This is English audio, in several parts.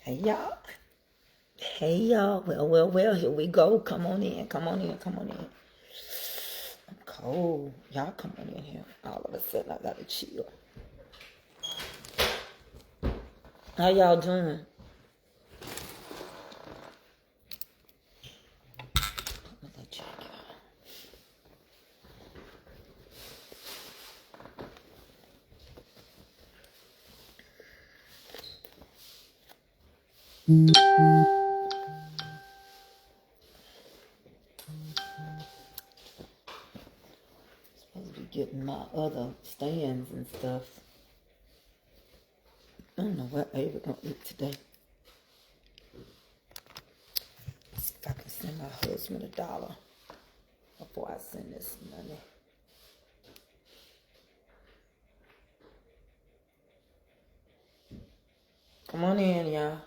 Hey, y'all. Hey, y'all. Well, here we go. Come on in. I'm cold. Y'all come on in here. All of a sudden, I gotta chill. How y'all doing? Let me check y'all. Supposed to be getting my other stands and stuff. I don't know what Ava gonna eat today. See if I can send my husband $1 before I send this money. Come on in, y'all.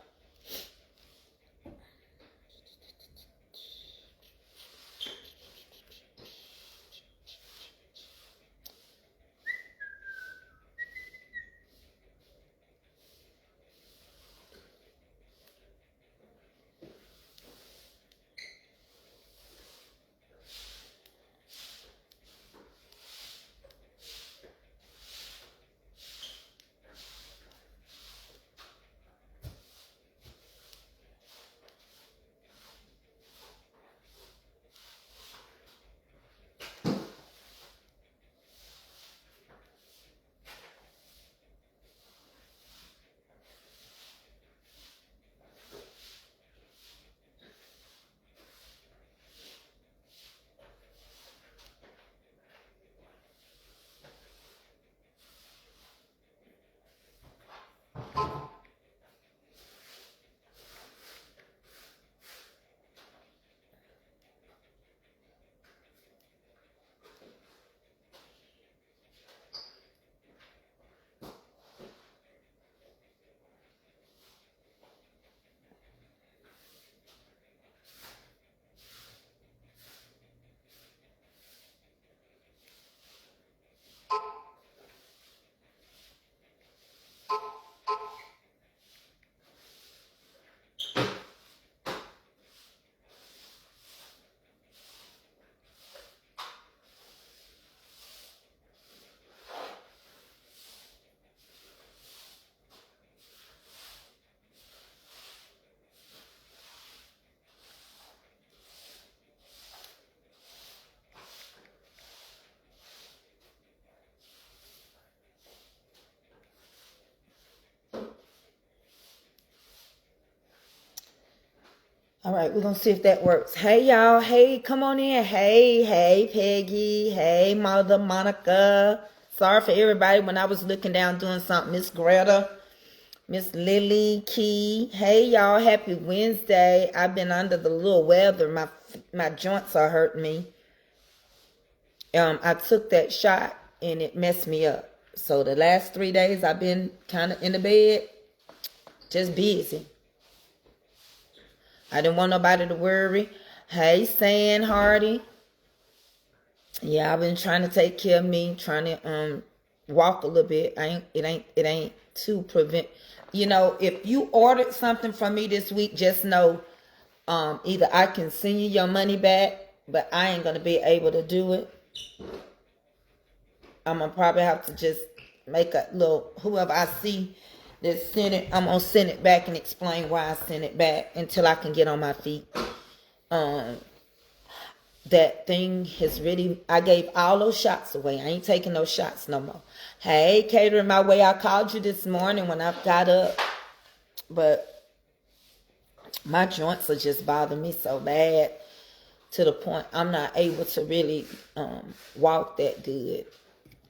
All right, we're going to see if that works. Hey, y'all. Hey, come on in. Hey, Peggy. Hey, Mother Monica. Sorry for everybody when I was looking down doing something. Miss Greta, Miss Lily, Key. Hey, y'all. Happy Wednesday. I've been under the little weather. My joints are hurting me. I took that shot and it messed me up. So the last 3 days I've been kind of in the bed, just busy. I didn't want nobody to worry. Hey, San Hardy. Yeah, I've been trying to take care of me, trying to walk a little bit. It ain't to prevent. You know, if you ordered something from me this week, just know either I can send you your money back, but I ain't gonna be able to do it. I'm gonna probably have to just make a little, whoever I see that sent it, I'm gonna send it back and explain why I sent it back until I can get on my feet. That thing has really, I gave all those shots away. I ain't taking those shots no more. Hey, catering my way. I called you this morning when I got up, but my joints are just bothering me so bad to the point I'm not able to really walk that good.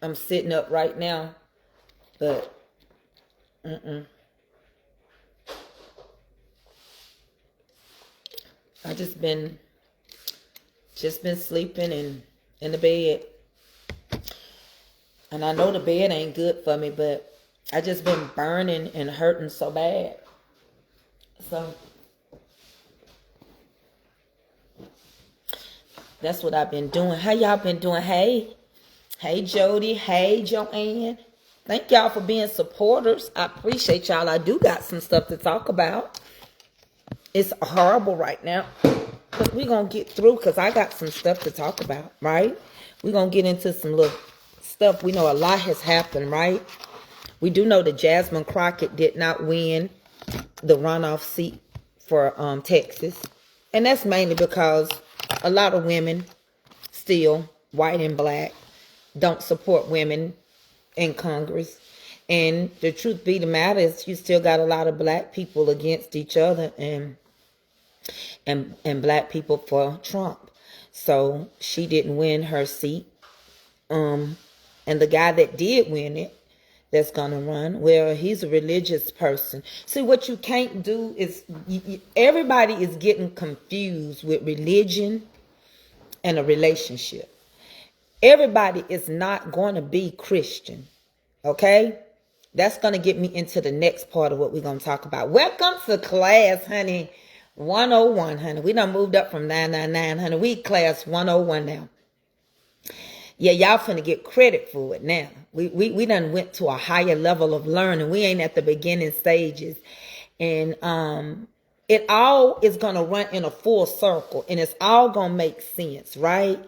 I'm sitting up right now, but I just been sleeping and in the bed. And I know the bed ain't good for me, but I just been burning and hurting so bad. So that's what I've been doing. How y'all been doing? Hey Jody. Hey Joanne. Thank y'all for being supporters. I appreciate y'all. I do got some stuff to talk about. It's horrible right now. But we're going to get through because I got some stuff to talk about, right? We're going to get into some little stuff. We know a lot has happened, right? We do know that Jasmine Crockett did not win the runoff seat for Texas. And that's mainly because a lot of women still, white and black, don't support women in Congress. And the truth be the matter is you still got a lot of black people against each other and black people for Trump. So she didn't win her seat. And the guy that did win it, that's going to run, well, he's a religious person. See, what you can't do is, everybody is getting confused with religion and a relationship. Everybody is not going to be Christian, okay? That's going to get me into the next part of what we're going to talk about. Welcome to class, honey, 101, honey. We done moved up from 999, honey. We class 101 now. Yeah, y'all finna get credit for it now. We done went to a higher level of learning. We ain't at the beginning stages. And it all is going to run in a full circle. And it's all going to make sense, right?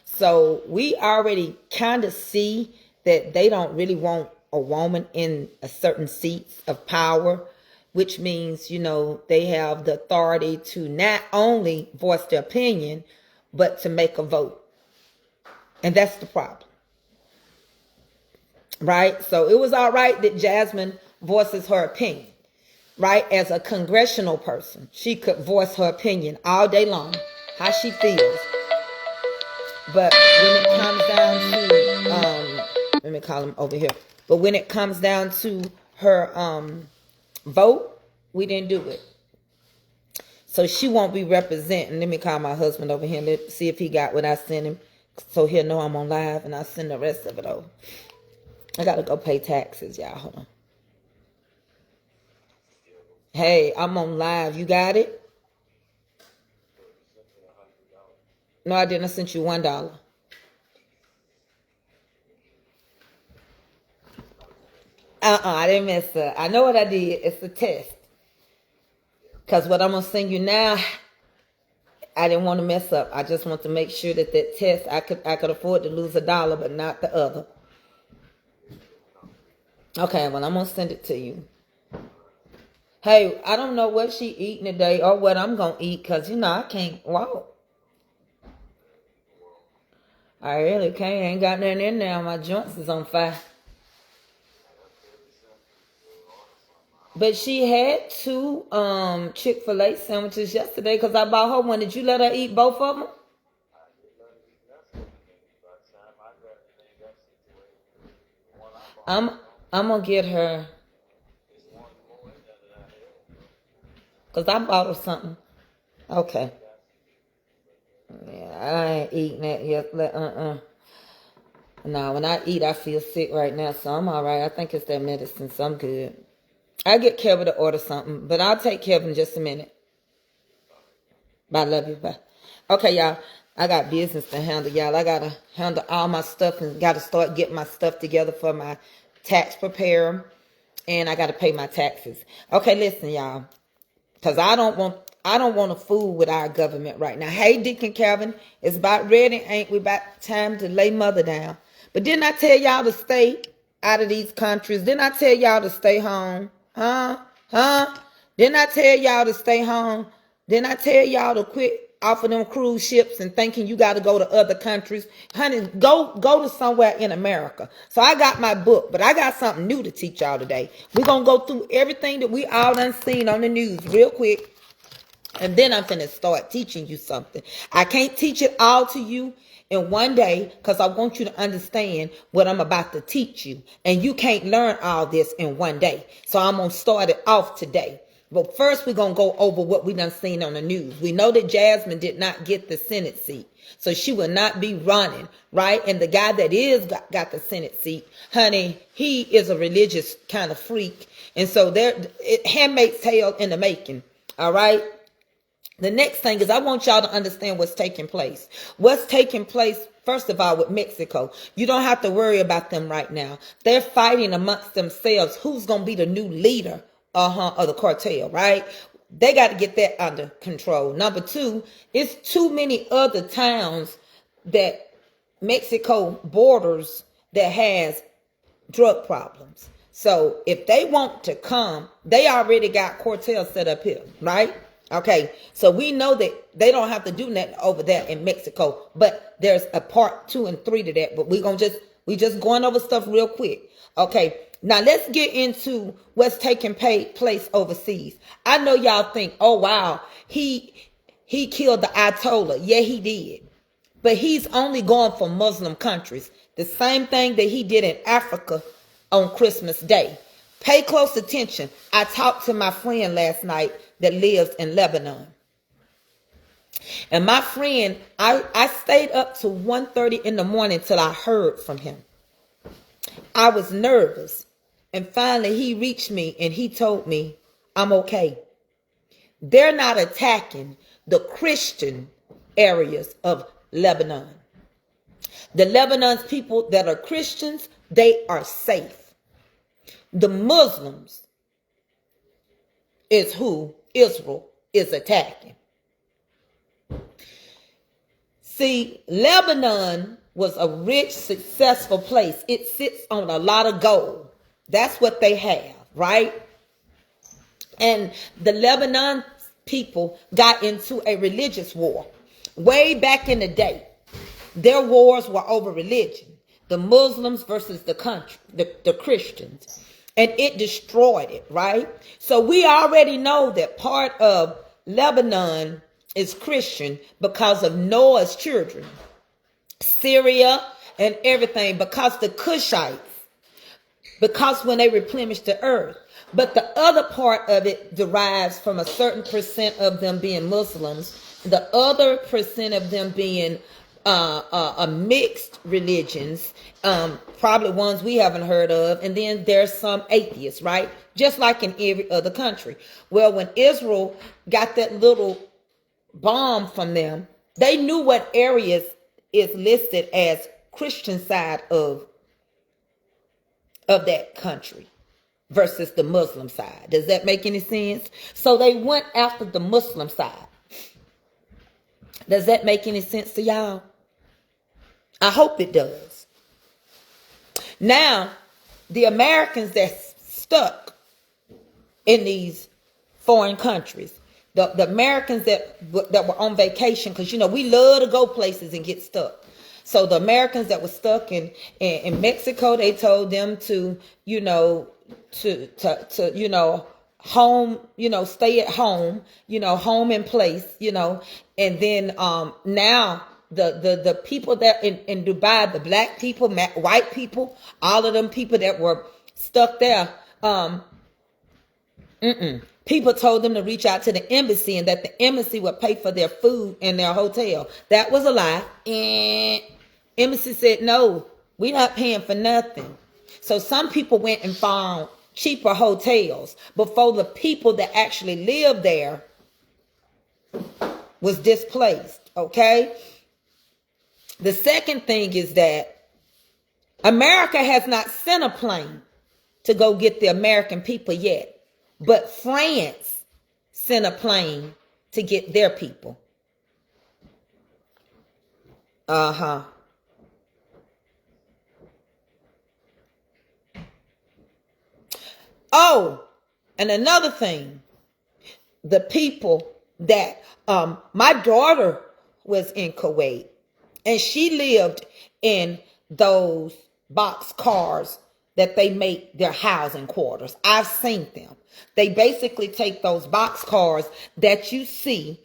So we already kind of see that they don't really want a woman in a certain seats of power, which means, you know, they have the authority to not only voice their opinion, but to make a vote. And that's the problem. Right? So it was all right that Jasmine voices her opinion. Right? As a congressional person, she could voice her opinion all day long, how she feels. But when it comes down to, let me call him over here. But when it comes down to her vote, we didn't do it. So she won't be representing. Let me call my husband over here. Let's see if he got what I sent him. So he'll know I'm on live, and I'll send the rest of it over. I got to go pay taxes, y'all. Hold on. Hey, I'm on live. You got it? No, I didn't. I sent you $1. I didn't mess up. I know what I did. It's a test. Because what I'm going to send you now, I didn't want to mess up. I just want to make sure that that test, I could afford to lose $1, but not the other. Okay, well, I'm going to send it to you. Hey, I don't know what she eating today or what I'm going to eat because, you know, I can't walk. I really can't. I ain't got nothing in there. My joints is on fire. But she had 2 Chick-fil-A sandwiches yesterday because I bought her one. Did you let her eat both of them? I'm going to get her, because I bought her something. Okay. Yeah, I ain't eating that yet. No, when I eat, I feel sick right now, so I'm all right. I think it's that medicine, so I'm good. I'll get Kevin to order something, but I'll take Kevin in just a minute. Bye, love you, bye. Okay, y'all, I got business to handle, y'all. I got to handle all my stuff and got to start getting my stuff together for my tax preparer, and I got to pay my taxes. Okay, listen, y'all, because I don't want to fool with our government right now. Hey, Deacon Calvin, it's about ready, ain't we? About time to lay mother down. But didn't I tell y'all to stay out of these countries? Didn't I tell y'all to stay home? Huh? Didn't I tell y'all to stay home? Didn't I tell y'all to quit off of them cruise ships and thinking you got to go to other countries? Honey, go to somewhere in America. So I got my book, but I got something new to teach y'all today. We're going to go through everything that we all done seen on the news real quick. And then I'm finna start teaching you something. I can't teach it all to you in one day because I want you to understand what I'm about to teach you. And you can't learn all this in one day. So I'm going to start it off today. But first, we're going to go over what we done seen on the news. We know that Jasmine did not get the Senate seat. So she will not be running, right? And the guy that is got the Senate seat, honey, he is a religious kind of freak. And so handmaid's tale in the making, all right? The next thing is I want y'all to understand what's taking place. What's taking place, first of all, with Mexico. You don't have to worry about them right now. They're fighting amongst themselves. Who's going to be the new leader of the cartel, right? They got to get that under control. Number two, it's too many other towns that Mexico borders that has drug problems. So if they want to come, they already got cartels set up here, right? Okay, so we know that they don't have to do nothing over there in Mexico, but there's a part 2 and 3 to that. But we just going over stuff real quick. Okay, now let's get into what's taking place overseas. I know y'all think, oh wow, he killed the Ayatollah. Yeah, he did, but he's only going for Muslim countries. The same thing that he did in Africa on Christmas Day. Pay close attention. I talked to my friend last night that lives in Lebanon. And my friend, I stayed up to 1:30 in the morning till I heard from him. I was nervous. And finally he reached me and he told me, I'm okay. They're not attacking the Christian areas of Lebanon. The Lebanon's people that are Christians, they are safe. The Muslims is who Israel is attacking. See, Lebanon was a rich, successful place. It sits on a lot of gold. That's what they have, right? And the Lebanon people got into a religious war way back in the day. Their wars were over religion. The Muslims versus the country, the Christians. And it destroyed it, right? So we already know that part of Lebanon is Christian because of Noah's children, Syria and everything, because the Cushites, because when they replenished the earth. But the other part of it derives from a certain percent of them being Muslims, the other percent of them being a mixed religions, probably ones we haven't heard of, and then there's some atheists, right? Just like in every other country. Well, when Israel got that little bomb from them, they knew what areas is listed as Christian side of that country versus the Muslim side. Does that make any sense? So they went after the Muslim side. Does that make any sense to y'all? I hope it does. Now, the Americans that's stuck in these foreign countries, the Americans that were on vacation, because, you know, we love to go places and get stuck. So the Americans that were stuck in Mexico, they told them to, home, stay at home, home in place, and then now the people that in Dubai, the black people, white people, all of them people that were stuck there, people told them to reach out to the embassy and that the embassy would pay for their food and their hotel. That was a lie. And embassy said, no, we're not paying for nothing. So some people went and found cheaper hotels before the people that actually lived there was displaced. Okay. The second thing is that America has not sent a plane to go get the American people yet, but France sent a plane to get their people. Oh, and another thing, the people that, my daughter was in Kuwait and she lived in those box cars that they make their housing quarters. I've seen them. They basically take those box cars that you see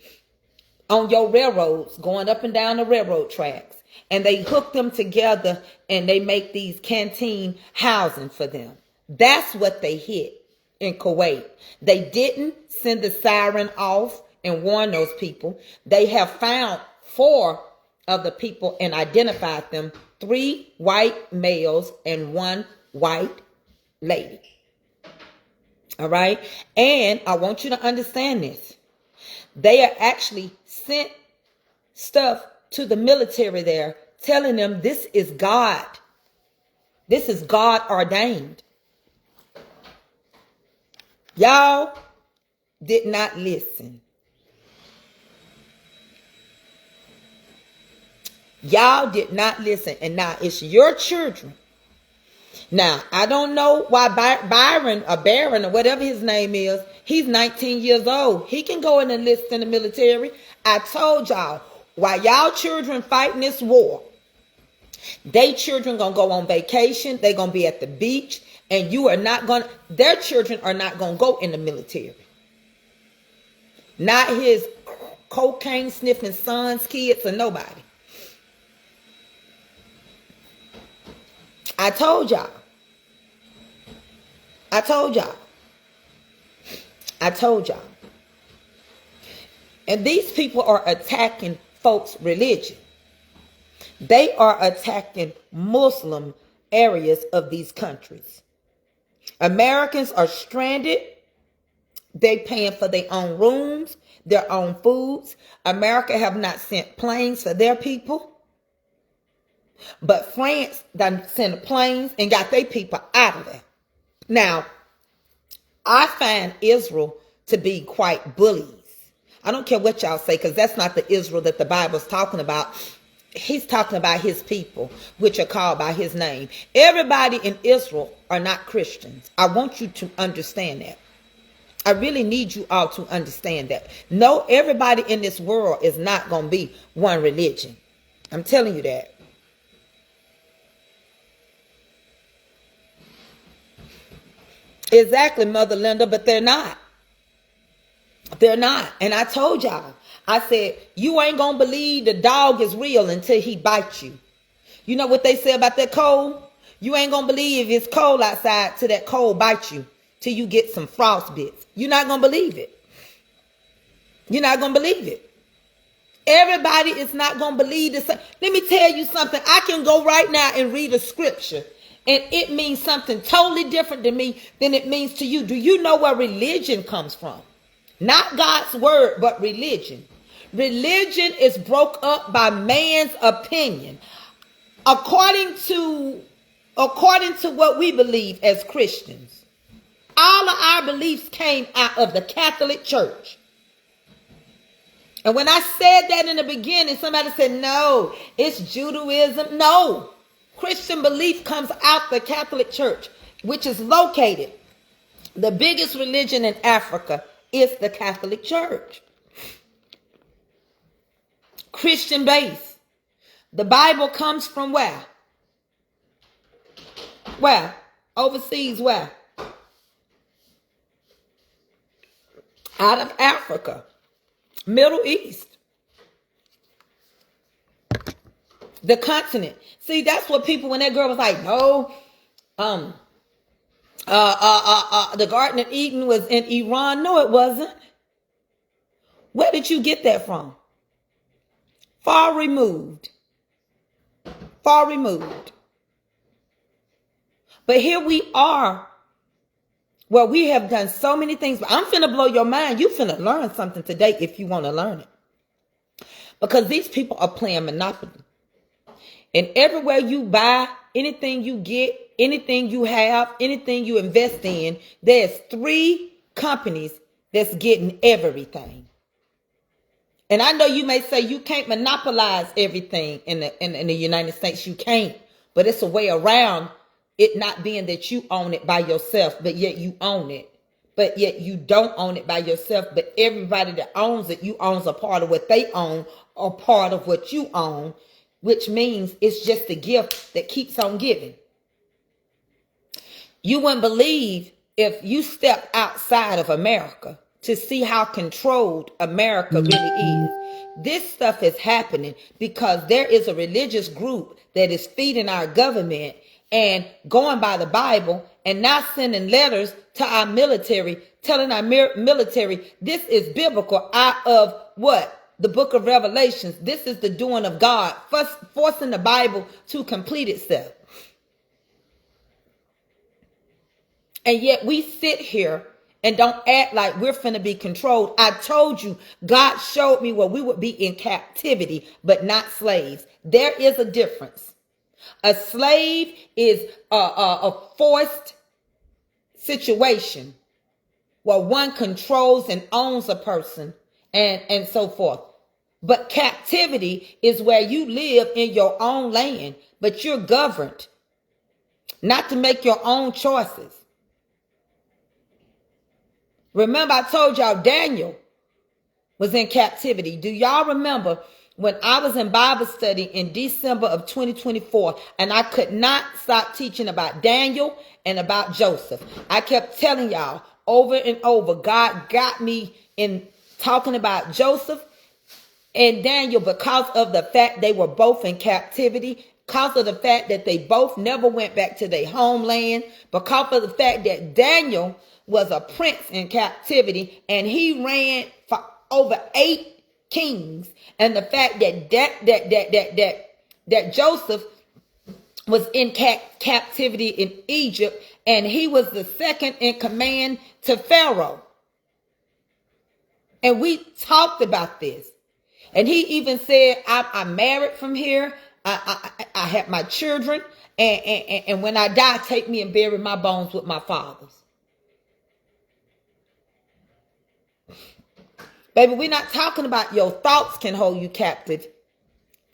on your railroads going up and down the railroad tracks, and they hook them together and they make these canteen housing for them. That's what they hit in Kuwait. They didn't send the siren off and warn those people. They have found 4 of the people and identified them, 3 white males and 1 white lady. All right. And I want you to understand this. They are actually sent stuff to the military there, telling them this is God. This is God ordained. Y'all did not listen. Y'all did not listen. And now it's your children. Now, I don't know why Byron or Baron or whatever his name is, he's 19 years old. He can go and enlist in the military. I told y'all, while y'all children fighting this war, they children gonna go on vacation. They gonna be at the beach. And you are not gonna, their children are not gonna go in the military. Not his cocaine sniffing sons, kids, or nobody. I told y'all. I told y'all. I told y'all. And these people are attacking folks' religion. They are attacking Muslim areas of these countries. Americans are stranded. They paying for their own rooms, their own foods. America have not sent planes for their people. But France done sent planes and got their people out of there. Now, I find Israel to be quite bullies. I don't care what y'all say, because that's not the Israel that the Bible's talking about. He's talking about his people, which are called by his name. Everybody in Israel are not Christians. I want you to understand that. I really need you all to understand that. No, everybody in this world is not going to be one religion. I'm telling you that. Exactly, Mother Linda, but they're not. They're not. And I told y'all, I said, you ain't going to believe the dog is real until he bites you. You know what they say about that cold? You ain't going to believe it's cold outside till that cold bites you, till you get some frost bits. You're not going to believe it. You're not going to believe it. Everybody is not going to believe this. Let me tell you something. I can go right now and read a scripture, and it means something totally different to me than it means to you. Do you know where religion comes from? Not God's word, but religion. Religion is broke up by man's opinion. According to what we believe as Christians, all of our beliefs came out of the Catholic Church. And when I said that in the beginning, somebody said, no, it's Judaism. No, Christian belief comes out the Catholic Church, which is located. The biggest religion in Africa is the Catholic Church. Christian base. The Bible comes from where? Where? Overseas, where? Out of Africa. Middle East. The continent. See, that's what people, when that girl was like, no, the Garden of Eden was in Iran. No, it wasn't. Where did you get that from? Far removed. Far removed. But here we are, where we have done so many things. But I'm finna blow your mind. You finna learn something today if you want to learn it. Because these people are playing Monopoly. And everywhere you buy, anything you get, anything you have, anything you invest in, there's 3 companies that's getting everything. And I know you may say you can't monopolize everything in the United States. You can't. But it's a way around it not being that you own it by yourself, but yet you own it. But yet you don't own it by yourself. But everybody that owns it, you owns a part of what they own or part of what you own, which means it's just a gift that keeps on giving. You wouldn't believe if you step outside of America to see how controlled America really is. This stuff is happening because there is a religious group that is feeding our government and going by the Bible and now sending letters to our military, telling our military, this is biblical out of what? The book of Revelations. This is the doing of God, forcing the Bible to complete itself. And yet we sit here And don't act like we're finna be controlled. I told you, God showed me where we would be in captivity, but not slaves. There is a difference. A slave is a forced situation where one controls and owns a person and so forth. But captivity is where you live in your own land, but you're governed not to make your own choices. Remember, I told y'all Daniel was in captivity. Do y'all remember when I was in Bible study in December of 2024 and I could not stop teaching about Daniel and about Joseph? I kept telling y'all over and over, God got me in talking about Joseph and Daniel because of the fact they were both in captivity, because of the fact that they both never went back to their homeland, because of the fact that Daniel was a prince in captivity and he ran for over 8 kings, and the fact that Joseph was in captivity in Egypt and he was the second in command to Pharaoh. And we talked about this. And he even said, I'm married from here. I had my children. And when I die, take me and bury my bones with my fathers. Baby, we're not talking about your thoughts can hold you captive.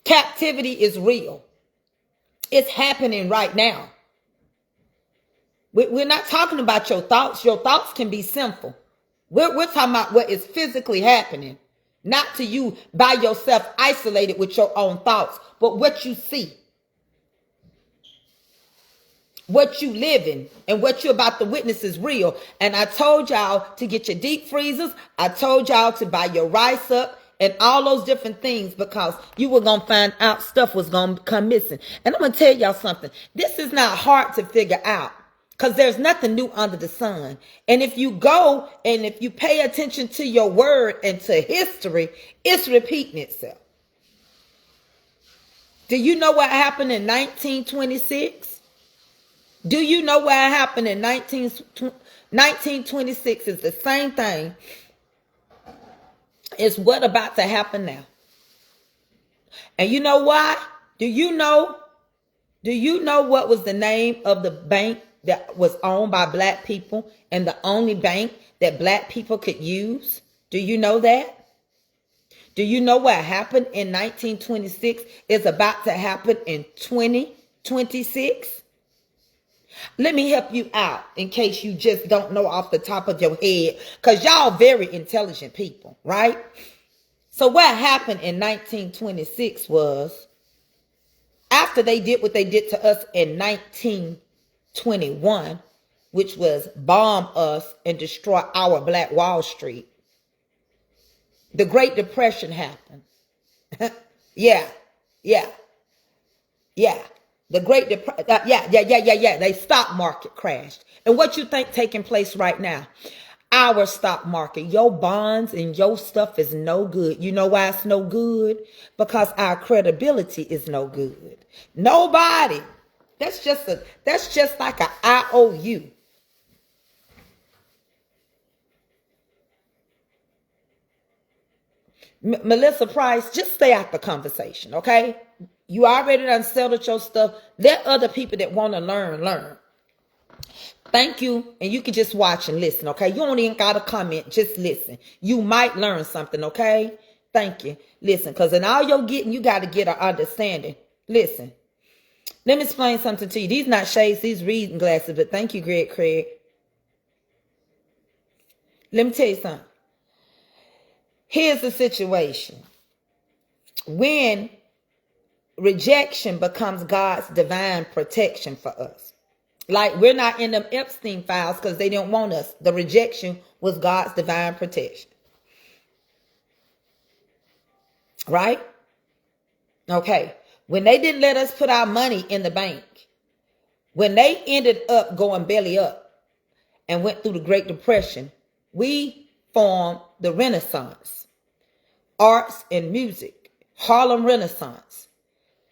Captivity is real. It's happening right now. We're not talking about your thoughts. Your thoughts can be sinful. We're talking about what is physically happening. Not to you by yourself, isolated with your own thoughts, but what you see. What you live in and what you're about to witness is real. And I told y'all to get your deep freezers. I told y'all to buy your rice up and all those different things because you were going to find out stuff was going to come missing. And I'm going to tell y'all something. This is not hard to figure out because there's nothing new under the sun. And if you go and if you pay attention to your word and to history, it's repeating itself. Do you know what happened in 1926? Do you know what happened in 1926 is the same thing as what about to happen now? And you know why? Do you know what was the name of the bank that was owned by black people and the only bank that black people could use? Do you know that? Do you know what happened in 1926 is about to happen in 2026? Let me help you out in case you just don't know off the top of your head, because y'all very intelligent people, right? So what happened in 1926 was after they did what they did to us in 1921, which was bomb us and destroy our Black Wall Street, the Great Depression happened. Yeah. The Great Depression, the stock market crashed. And what you think taking place right now? Our stock market, your bonds and your stuff is no good. You know why it's no good? Because our credibility is no good. Nobody. That's just like an IOU. Melissa Price, just stay out the conversation, okay? You already done settled your stuff. Let other people that want to learn. Thank you. And you can just watch and listen, okay? You don't even got to comment. Just listen. You might learn something, okay? Thank you. Listen, because in all your getting, you got to get an understanding. Listen. Let me explain something to you. These not shades, these reading glasses, but thank you, Craig. Let me tell you something. Here's the situation. When rejection becomes God's divine protection for us. Like we're not in them Epstein files because they didn't want us. The rejection was God's divine protection. Right? Okay. When they didn't let us put our money in the bank, when they ended up going belly up and went through the Great Depression, we formed the Renaissance, arts and music, Harlem Renaissance.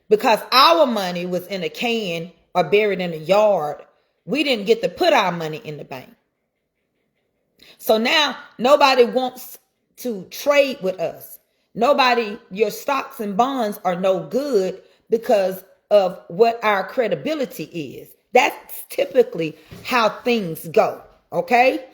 Because our money was in a can or buried in a yard, we didn't get to put our money in the bank. So now nobody wants to trade with us. Nobody, your stocks and bonds are no good because of what our credibility is. That's typically how things go. Okay?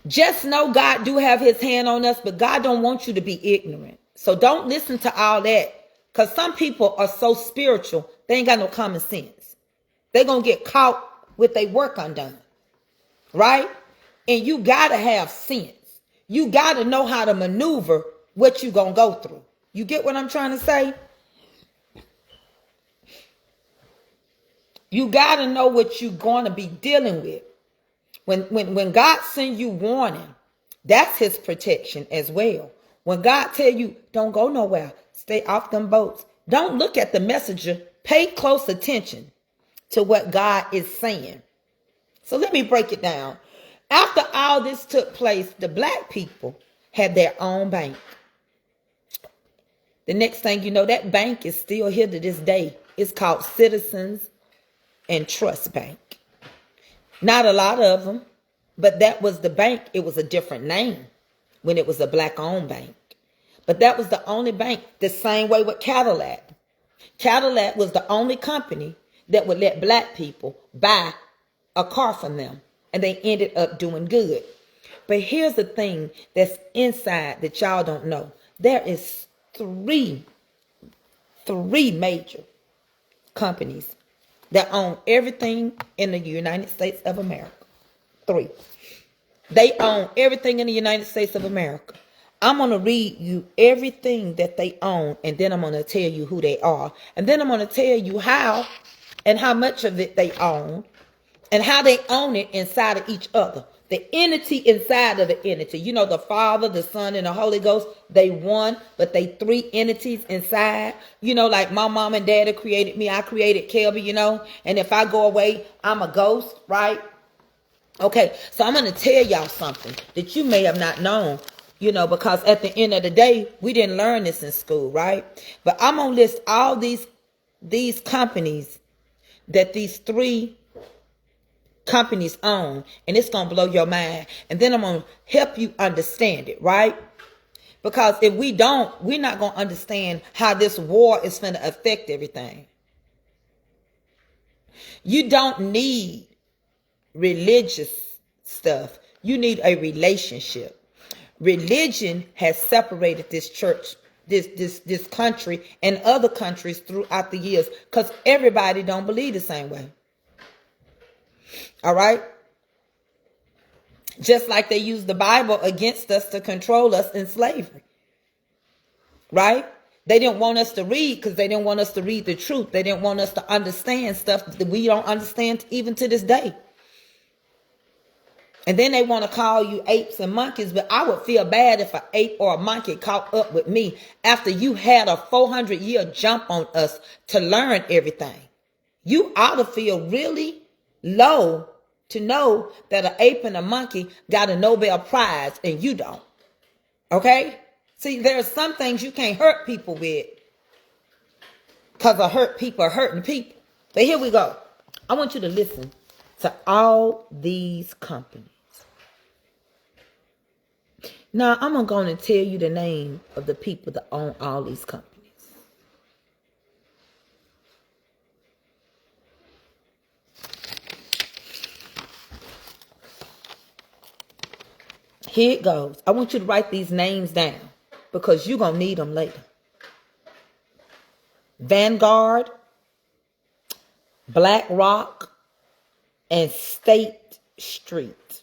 Just know God do have his hand on us, but God don't want you to be ignorant. So don't listen to all that, because some people are so spiritual, they ain't got no common sense. They're going to get caught with their work undone. Right? And you got to have sense. You got to know how to maneuver what you going to go through. You get what I'm trying to say? You got to know what you're going to be dealing with. When God sends you warning, that's his protection as well. When God tell you, don't go nowhere, stay off them boats, don't look at the messenger, pay close attention to what God is saying. So let me break it down. After all this took place, the black people had their own bank. The next thing you know, that bank is still here to this day. It's called Citizens and Trust Bank. Not a lot of them, but that was the bank. It was a different name when it was a black-owned bank. But that was the only bank. The same way with Cadillac. Cadillac was the only company that would let black people buy a car from them. And they ended up doing good. But here's the thing that's inside that y'all don't know. There is three major companies that own everything in the United States of America. 3. They own everything in the United States of America. I'm going to read you everything that they own, and then I'm going to tell you who they are. And then I'm going to tell you how and how much of it they own and how they own it inside of each other. The entity inside of the entity. You know, the Father, the Son, and the Holy Ghost, they one, but they 3 entities inside. You know, like my mom and daddy created me. I created Kelby, you know. And if I go away, I'm a ghost, right? Okay, so I'm going to tell y'all something that you may have not known, you know, because at the end of the day, we didn't learn this in school, right? But I'm going to list all these companies that these 3 companies own, and it's going to blow your mind. And then I'm going to help you understand it, right? Because if we don't, we're not going to understand how this war is going to affect everything. You don't need religious stuff. You need a relationship. Religion has separated this church, this country, and other countries throughout the years, because everybody don't believe the same way. All right? Just like they use the Bible against us to control us in slavery. Right? They didn't want us to read because they didn't want us to read the truth. They didn't want us to understand stuff that we don't understand even to this day. And then they want to call you apes and monkeys, but I would feel bad if an ape or a monkey caught up with me after you had a 400-year jump on us to learn everything. You ought to feel really low to know that an ape and a monkey got a Nobel Prize and you don't. Okay? See, there are some things you can't hurt people with because of hurt people are hurting people. But here we go. I want you to listen to all these companies. Now, I'm going to tell you the name of the people that own all these companies. Here it goes. I want you to write these names down because you're going to need them later. Vanguard, BlackRock, and State Street.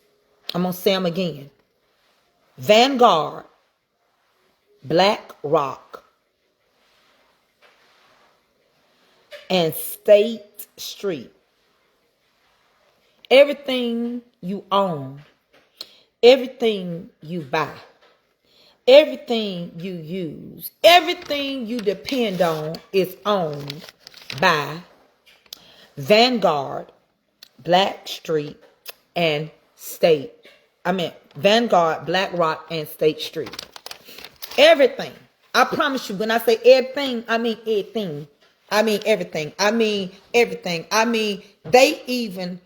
I'm going to say them again. Vanguard, BlackRock, and State Street. Everything you own, everything you buy, everything you use, everything you depend on is owned by Vanguard, Blackstreet, and Vanguard, BlackRock, and State Street. Everything. I promise you, when I say everything, I mean everything. I mean everything. I mean everything. I mean, they even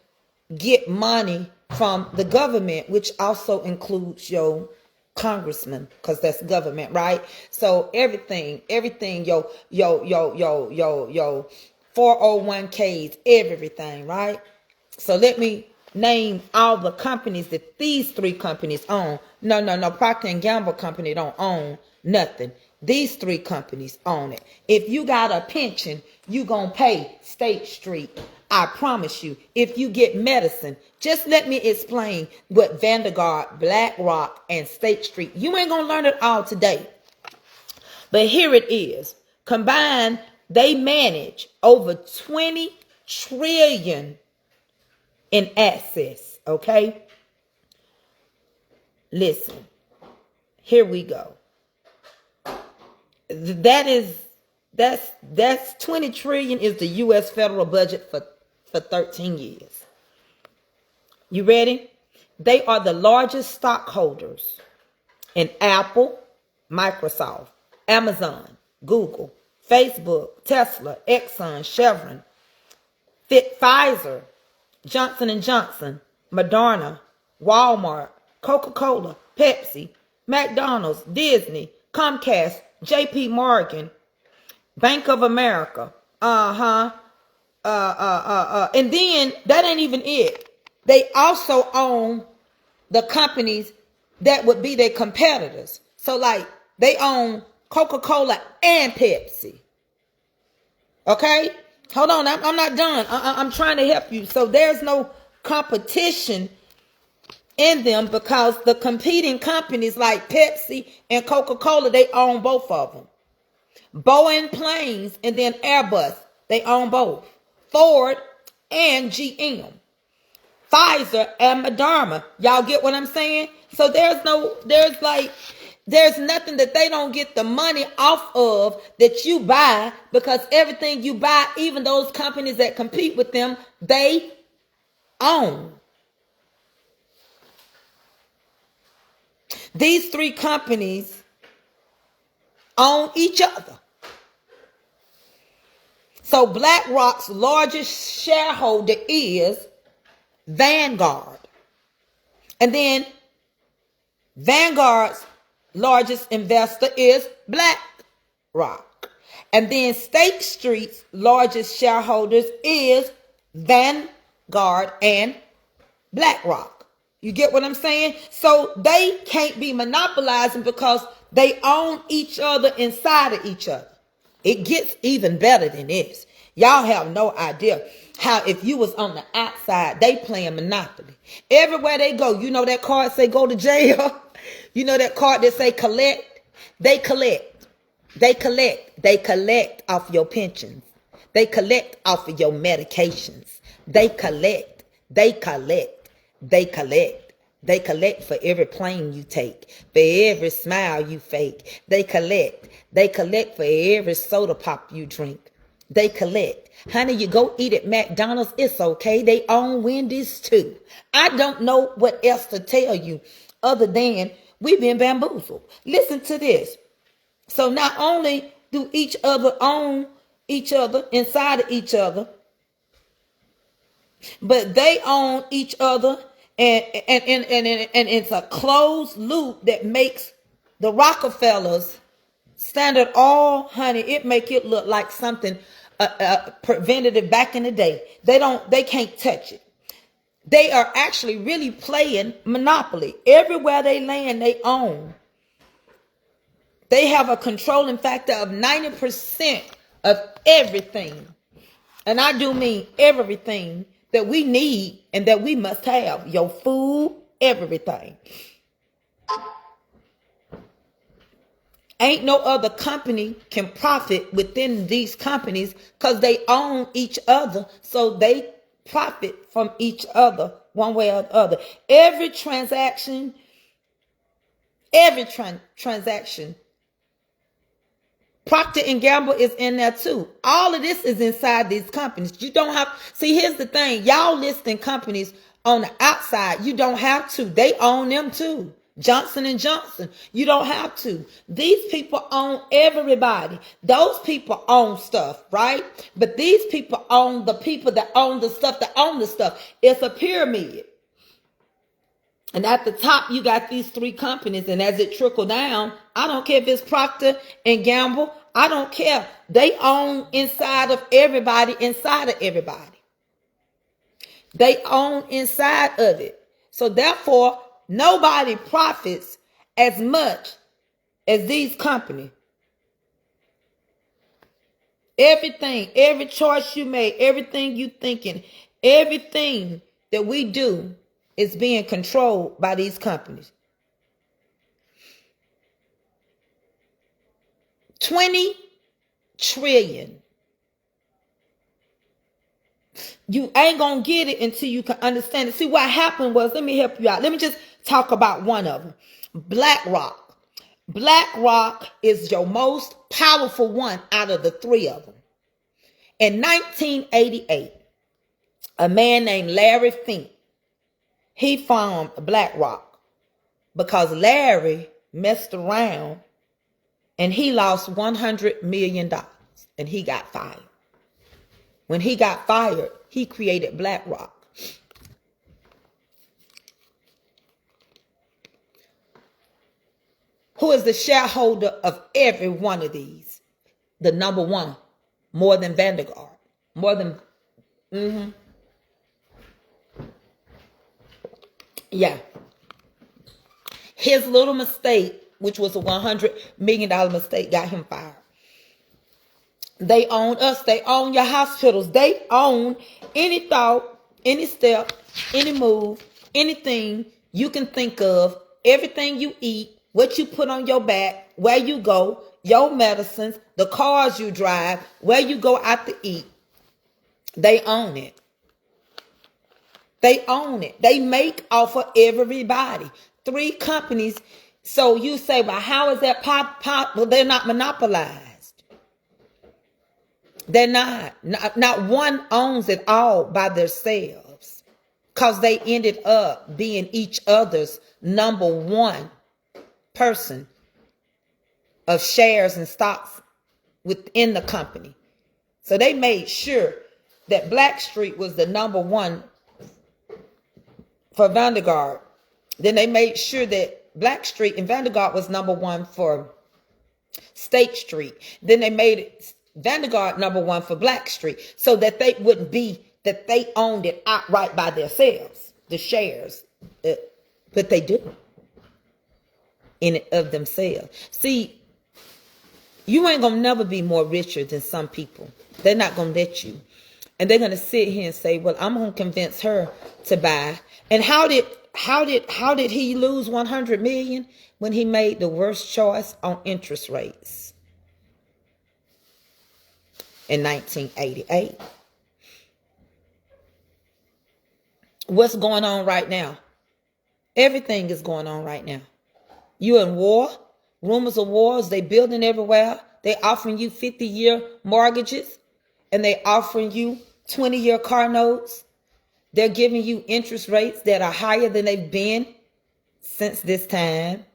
get money from the government, which also includes your congressman, because that's government, right? So everything, yo 401ks, everything, right? So let me name all the companies that these three companies own. No, Procter and Gamble company don't own nothing. These three companies own it. If you got a pension, you gonna pay State Street. I promise you. If you get medicine, just let me explain what Vanguard, BlackRock, and State Street. You ain't gonna learn it all today. But here it is. Combined, they manage over 20 trillion in assets. Okay? Listen. Here we go. That's 20 trillion is the US federal budget for 13 years. You ready? They are the largest stockholders in Apple, Microsoft, Amazon, Google, Facebook, Tesla, Exxon, Chevron, Pfizer, Johnson & Johnson, Moderna, Walmart, Coca-Cola, Pepsi, McDonald's, Disney, Comcast, JP Morgan, Bank of America, and then that ain't even it. They also own the companies that would be their competitors. So like they own Coca-Cola and Pepsi. Okay? Hold on, I'm not done. I'm trying to help you. So there's no competition in them because the competing companies like Pepsi and Coca-Cola, they own both of them. Boeing Planes and then Airbus, they own both. Ford and GM. Pfizer and Moderna. Y'all get what I'm saying? So there's nothing that they don't get the money off of that you buy, because everything you buy, even those companies that compete with them, they own. These three companies own each other. So BlackRock's largest shareholder is Vanguard. And then Vanguard's largest investor is BlackRock. And then State Street's largest shareholders is Vanguard and BlackRock. You get what I'm saying? So they can't be monopolizing because they own each other inside of each other. It gets even better than this. Y'all have no idea how if you was on the outside, they playing Monopoly. Everywhere they go, you know that card say go to jail? You know that card that say collect? They collect. They collect. They collect off your pensions. They collect off of your medications. They collect. They collect. They collect. They collect for every plane you take, for every smile you fake. They collect. They collect for every soda pop you drink. They collect. Honey, you go eat at McDonald's, it's okay. They own Wendy's too. I don't know what else to tell you other than we've been bamboozled. Listen to this. So not only do each other own each other inside of each other, but they own each other, and it's a closed loop that makes the Rockefellers Standard Oil, honey, it make it look like something preventative back in the day. They can't touch it. They are actually really playing Monopoly. Everywhere they land, they own. They have a controlling factor of 90% of everything. And I do mean everything that we need and that we must have. Your food, everything. Ain't no other company can profit within these companies because they own each other. So they profit from each other one way or the other. Every transaction, Procter and Gamble is in there too. All of this is inside these companies. You don't have, see, here's the thing. Y'all listing companies on the outside. You don't have to. They own them too. Johnson & Johnson. You don't have to. These people own everybody. Those people own stuff, right? But these people own the people that own the stuff that own the stuff. It's a pyramid. And at the top, you got these three companies. And as it trickle down, I don't care if it's Procter and Gamble. I don't care. They own inside of everybody, inside of everybody. They own inside of it. So therefore, nobody profits as much as these companies. Everything, every choice you make, everything you thinking, everything that we do is being controlled by these companies. 20 trillion. You ain't gonna get it until you can understand it. See, what happened was, let me help you out. Let me just talk about one of them. BlackRock. BlackRock is your most powerful one out of the three of them. In 1988, a man named L.Y.F.E, he formed BlackRock because Larry messed around and he lost $100 million and he got fired. When he got fired, he created BlackRock. Who is the shareholder of every one of these? The number one, more than Vanguard, more than, yeah. His little mistake, which was a $100 million mistake, got him fired. They own us. They own your hospitals. They own any thought, any step, any move, anything you can think of, everything you eat, what you put on your back, where you go, your medicines, the cars you drive, where you go out to eat. They own it. They own it. They make off of everybody. Three companies. So you say, well, how is that well, they're not monopolized. They're not one owns it all by themselves, because they ended up being each other's number one person of shares and stocks within the company. So they made sure that Blackstreet was the number one for Vanguard. Then they made sure that Blackstreet and Vanguard was number one for State Street. Then they made it Vanguard number one for Blackstreet, so that they wouldn't be that they owned it outright by themselves, the shares, but they do in it of themselves. See, you ain't gonna never be more richer than some people. They're not gonna let you, and they're gonna sit here and say, "Well, I'm gonna convince her to buy." And how did he lose 100 million when he made the worst choice on interest rates? In 1988. What's going on right now? Everything is going on right now. You in war, rumors of wars, they building everywhere. They offering you 50-year mortgages, and they offering you 20-year car notes. They're giving you interest rates that are higher than they've been since this time.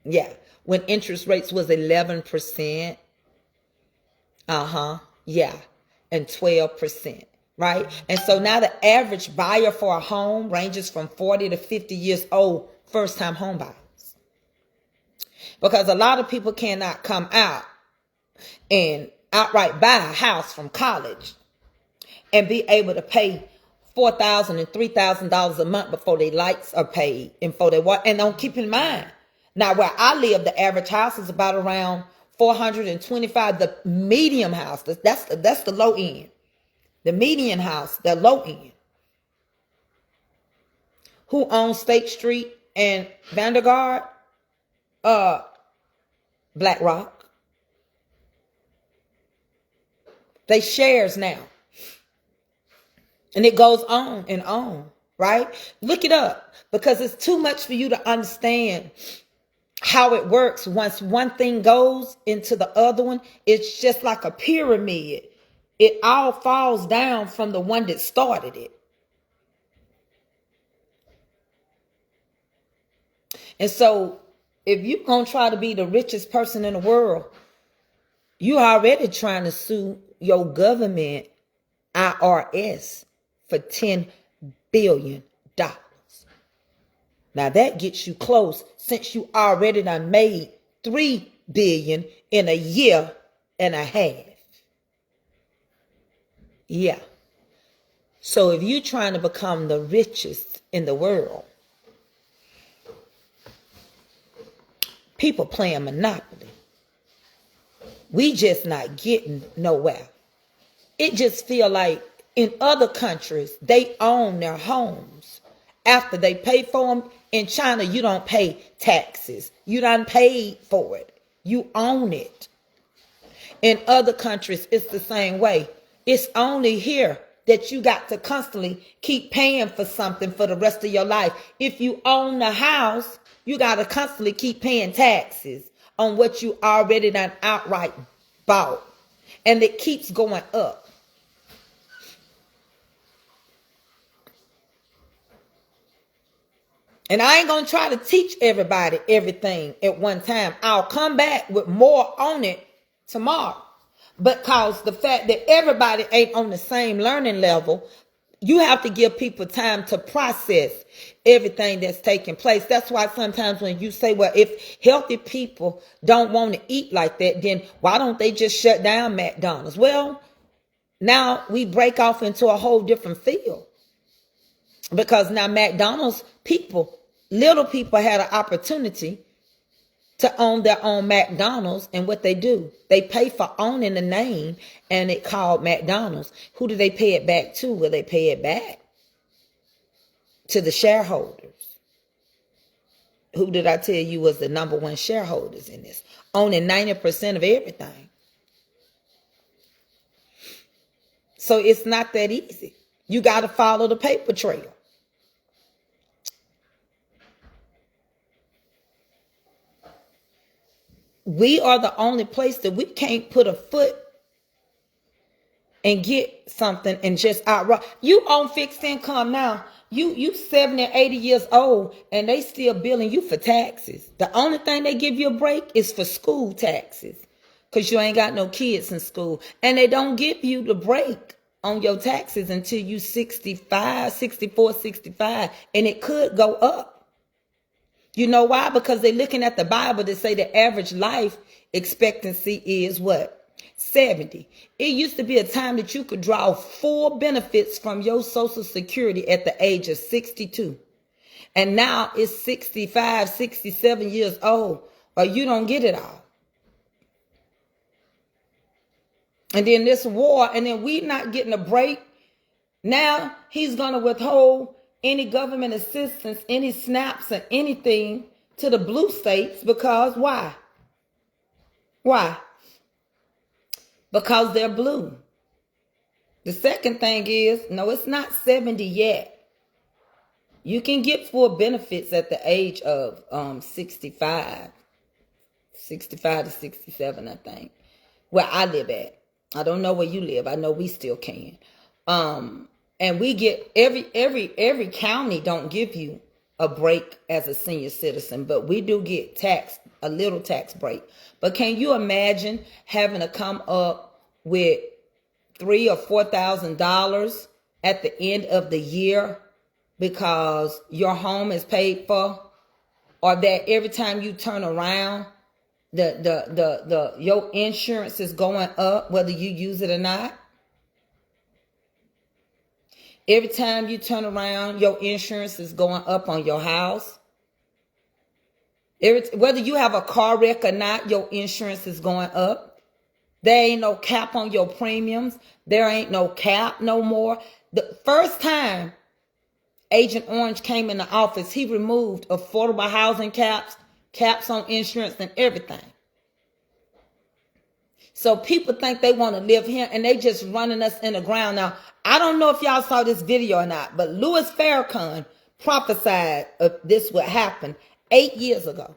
Yeah. When interest rates was 11%. Yeah. And 12%. Right? And so now the average buyer for a home ranges from 40 to 50 years old, first-time home buyers. Because a lot of people cannot come out and outright buy a house from college and be able to pay $4,000 and $3,000 a month before their lights are paid and before they work. And don't keep in mind, now where I live, the average house is about around $425. The medium house, that's the low end. The median house, the low end. Who owns State Street and Vanguard? BlackRock. They shares now. And it goes on and on, right? Look it up, because it's too much for you to understand how it works. Once one thing goes into the other one, it's just like a pyramid. It all falls down from the one that started it. And so if you're going to try to be the richest person in the world, you're already trying to sue your government, IRS, for $10 billion. Now that gets you close, since you already done made 3 billion in a year and a half. Yeah. So if you're trying to become the richest in the world, people playing Monopoly. We just not getting nowhere. It just feel like in other countries, they own their homes. After they pay for them, in China, you don't pay taxes. You done paid for it. You own it. In other countries, it's the same way. It's only here that you got to constantly keep paying for something for the rest of your life. If you own the house, you got to constantly keep paying taxes on what you already done outright bought. And it keeps going up. And I ain't going to try to teach everybody everything at one time. I'll come back with more on it tomorrow. Because the fact that everybody ain't on the same learning level, you have to give people time to process everything that's taking place. That's why sometimes when you say, well, if healthy people don't want to eat like that, then why don't they just shut down McDonald's? Well, now we break off into a whole different field. Because now McDonald's people, little people had an opportunity to own their own McDonald's, and what they do, they pay for owning the name, and it called McDonald's. Who do they pay it back to? Well, they pay it back to the shareholders. Who did I tell you was the number one shareholders in this? Owning 90% of everything. So it's not that easy. You got to follow the paper trail. We are the only place that we can't put a foot and get something and just outright. You on fixed income now. You 70 or 80 years old and they still billing you for taxes. The only thing they give you a break is for school taxes because you ain't got no kids in school. And they don't give you the break on your taxes until you 65, 64, 65. And it could go up. You know why? Because they're looking at the Bible to say the average life expectancy is what? 70. It used to be a time that you could draw full benefits from your Social Security at the age of 62. And now it's 65, 67 years old, or you don't get it all. And then this war, and then we not getting a break. Now he's going to withhold any government assistance, any snaps or anything to the blue states because why? Why? Because they're blue. The second thing is, no, it's not 70 yet. You can get full benefits at the age of 65 to 67, I think, where I live at. I don't know where you live. I know we still can. And we get every county don't give you a break as a senior citizen, but we do get a little tax break. But can you imagine having to come up with $3,000 or $4,000 at the end of the year because your home is paid for, or that every time you turn around, your insurance is going up whether you use it or not? Every time you turn around, your insurance is going up on your house. Whether you have a car wreck or not, your insurance is going up. There ain't no cap on your premiums. There ain't no cap no more. The first time Agent Orange came in the office, he removed affordable housing caps on insurance and everything. So people think they want to live here and they just running us in the ground. Now, I don't know if y'all saw this video or not, but Louis Farrakhan prophesied this would happen 8 years ago.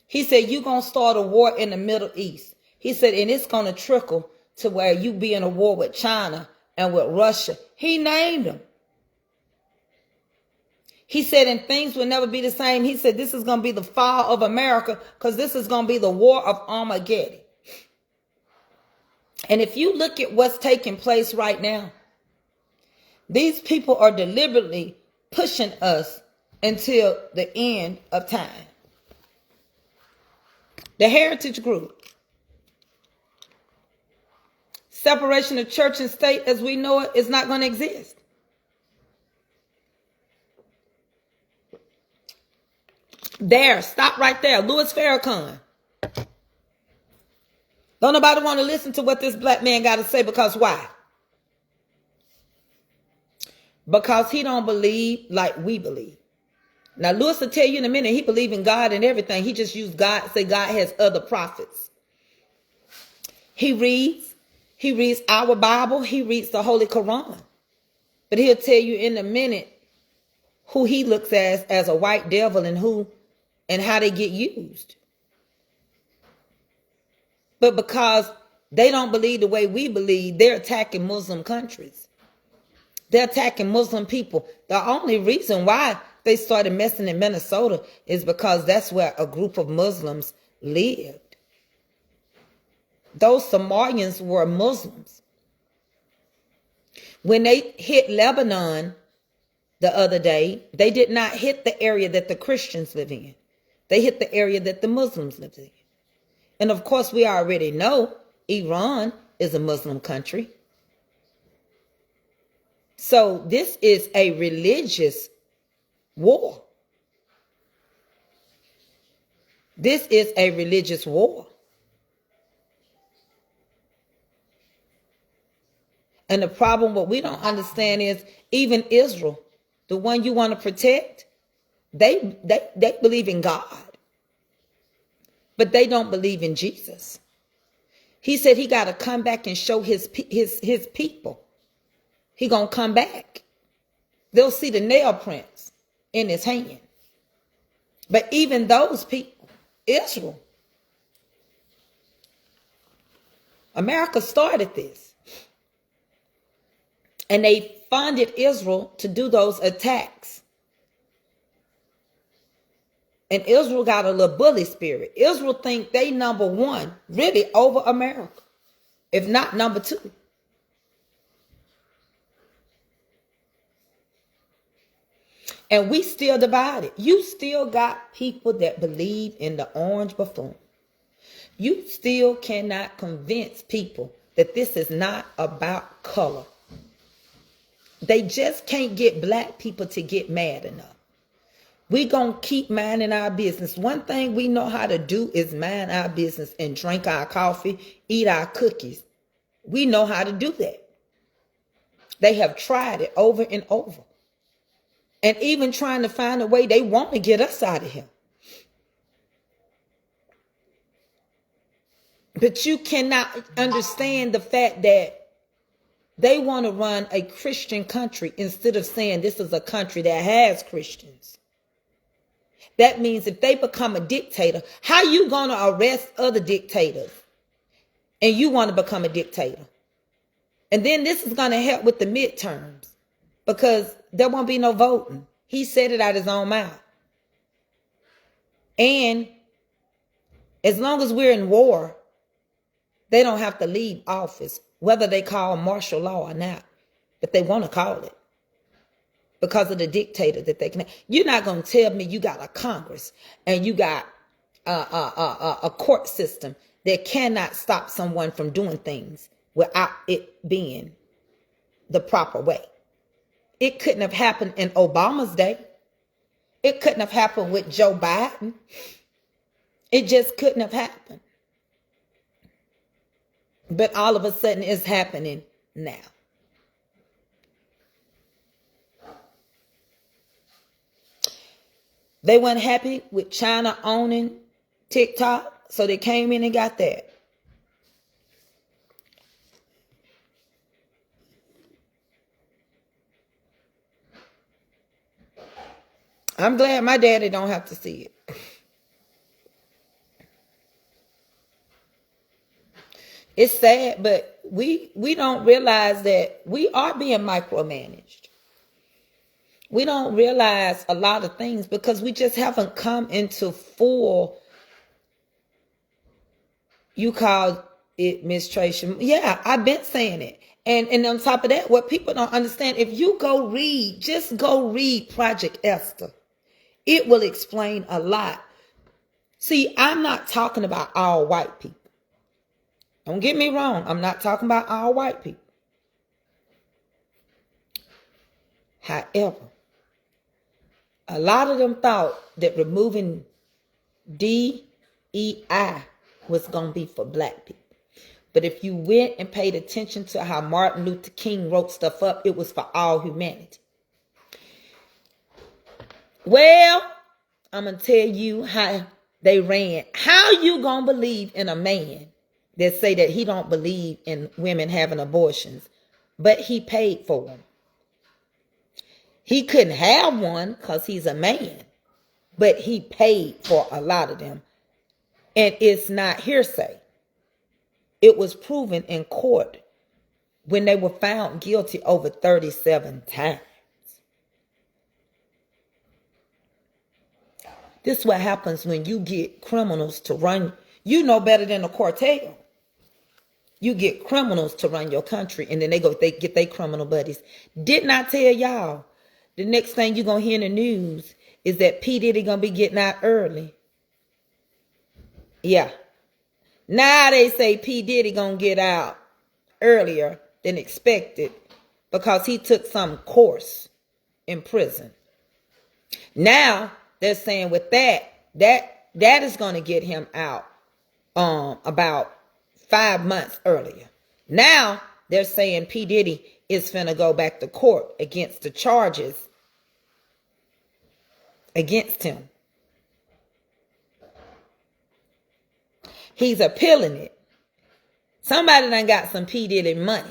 He said, you're going to start a war in the Middle East. He said, and it's going to trickle to where you be in a war with China and with Russia. He named them. He said, and things will never be the same. He said, this is going to be the fall of America because this is going to be the war of Armageddon. And if you look at what's taking place right now, These people are deliberately pushing us until the end of time. The heritage group. Separation of church and state as we know it is not going to exist. There, stop right there. Louis Farrakhan. Don't nobody want to listen to what this black man got to say, because why? Because he don't believe like we believe. Now, Louis will tell you in a minute, he believe in God and everything. He just used God, say God has other prophets. He reads our Bible. He reads the Holy Quran. But he'll tell you in a minute who he looks as a white devil and how they get used. But because they don't believe the way we believe, they're attacking Muslim countries. They're attacking Muslim people. The only reason why they started messing in Minnesota is because that's where a group of Muslims lived. Those Somalians were Muslims. When they hit Lebanon the other day, they did not hit the area that the Christians live in. They hit the area that the Muslims live in. And of course, we already know Iran is a Muslim country. So this is a religious war. This is a religious war. And the problem, what we don't understand is even Israel, the one you want to protect, they believe in God. But they don't believe in Jesus. He said he got to come back and show his people. He going to come back. They'll see the nail prints in his hand. But even those people, Israel, America started this. And they funded Israel to do those attacks. And Israel got a little bully spirit. Israel think they number one, really, over America, if not number two. And we still divided. You still got people that believe in the orange buffoon. You still cannot convince people that this is not about color. They just can't get black people to get mad enough. We gonna keep minding our business. One thing we know how to do is mind our business and drink our coffee, eat our cookies. We know how to do that. They have tried it over and over. And even trying to find a way they want to get us out of here. But you cannot understand the fact that they want to run a Christian country instead of saying this is a country that has Christians. That means if they become a dictator, how you going to arrest other dictators? And you want to become a dictator. And then this is going to help with the midterms because there won't be no voting. He said it out his own mouth. And as long as we're in war, they don't have to leave office, whether they call martial law or not. But they want to call it because of the dictator that they can. You're not going to tell me you got a Congress and you got a court system that cannot stop someone from doing things without it being the proper way. It couldn't have happened in Obama's day. It couldn't have happened with Joe Biden. It just couldn't have happened. But all of a sudden it's happening now. They weren't happy with China owning TikTok, so they came in and got that. I'm glad my daddy don't have to see it. It's sad, but we don't realize that we are being micromanaged. We don't realize a lot of things because we just haven't come into full, you call it mistration. Yeah, I've been saying it. And on top of that, what people don't understand, if you just go read Project Esther, it will explain a lot. See, I'm not talking about all white people. Don't get me wrong. I'm not talking about all white people. However, a lot of them thought that removing DEI was going to be for black people. But if you went and paid attention to how Martin Luther King wrote stuff up, it was for all humanity. Well, I'm going to tell you how they ran. How you going to believe in a man that say that he don't believe in women having abortions, but he paid for them? He couldn't have one because he's a man, but he paid for a lot of them. And it's not hearsay. It was proven in court when they were found guilty over 37 times. This is what happens when you get criminals to run. You know better than a cartel. You get criminals to run your country, and then they get their criminal buddies. Didn't I tell y'all? The next thing you're going to hear in the news is that P. Diddy going to be getting out early. Yeah. Now they say P. Diddy going to get out earlier than expected because he took some course in prison. Now they're saying with that is going to get him out about 5 months earlier. Now they're saying P. Diddy is finna go back to court against the charges against him. He's appealing it. Somebody done got some P. Diddy money.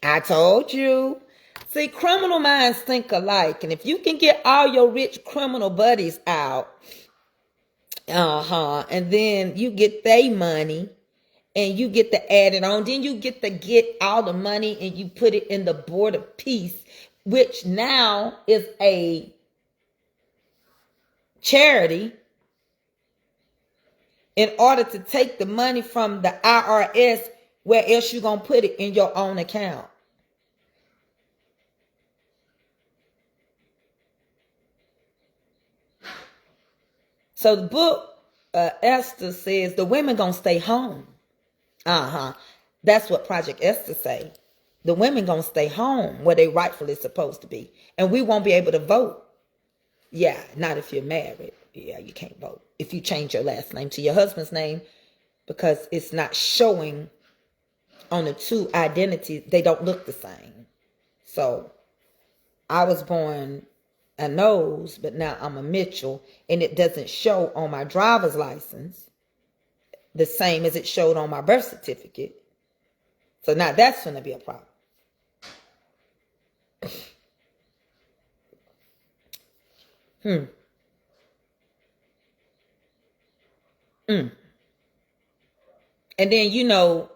I told you. See, criminal minds think alike. And if you can get all your rich criminal buddies out, and then you get their money, and you get to add it on, then you get to get all the money and you put it in the board of peace, which now is a charity, in order to take the money from the IRS, where else you gonna put it in your own account? So the book, Esther says the women gonna stay home. That's what Project Esther say. The women gonna stay home where they rightfully supposed to be. And we won't be able to vote. Yeah, not if you're married. Yeah, you can't vote. If you change your last name to your husband's name, because it's not showing on the two identities, they don't look the same. So I was born a Nose, but now I'm a Mitchell, and it doesn't show on my driver's license the same as it showed on my birth certificate. So now that's going to be a problem. And then,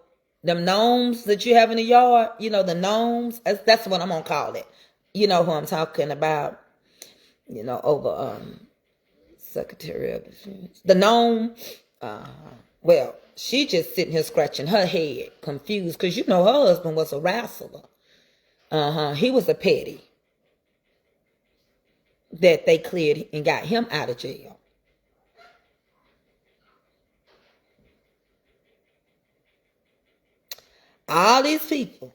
them gnomes that you have in the yard, the gnomes, that's what I'm going to call it. You know who I'm talking about, over Secretary of Defense. The gnome, well, she just sitting here scratching her head, confused, because her husband was a wrestler. He was a petty that they cleared and got him out of jail. All these people,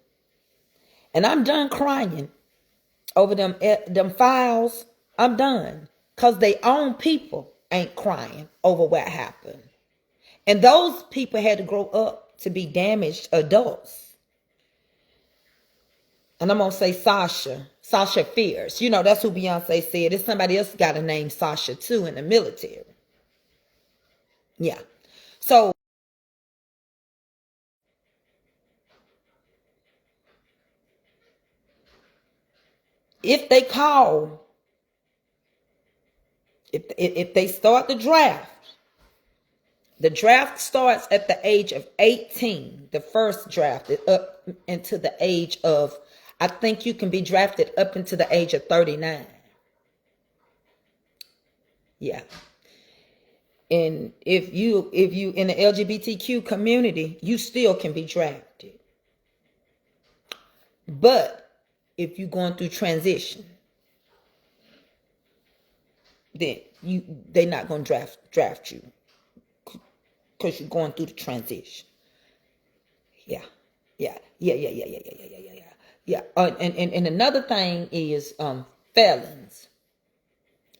and I'm done crying over them files. I'm done, because they own people ain't crying over what happened. And those people had to grow up to be damaged adults. And I'm going to say Sasha Fierce. That's who Beyonce said. There's somebody else got a name Sasha too in the military. Yeah. So if they call, if they start the draft starts at the age of 18. The first draft is up into the age of, I think you can be drafted up into the age of 39. Yeah. And if you in the LGBTQ community, you still can be drafted. But if you're going through transition, then they're not going to draft you because you're going through the transition. Yeah. And another thing is felons.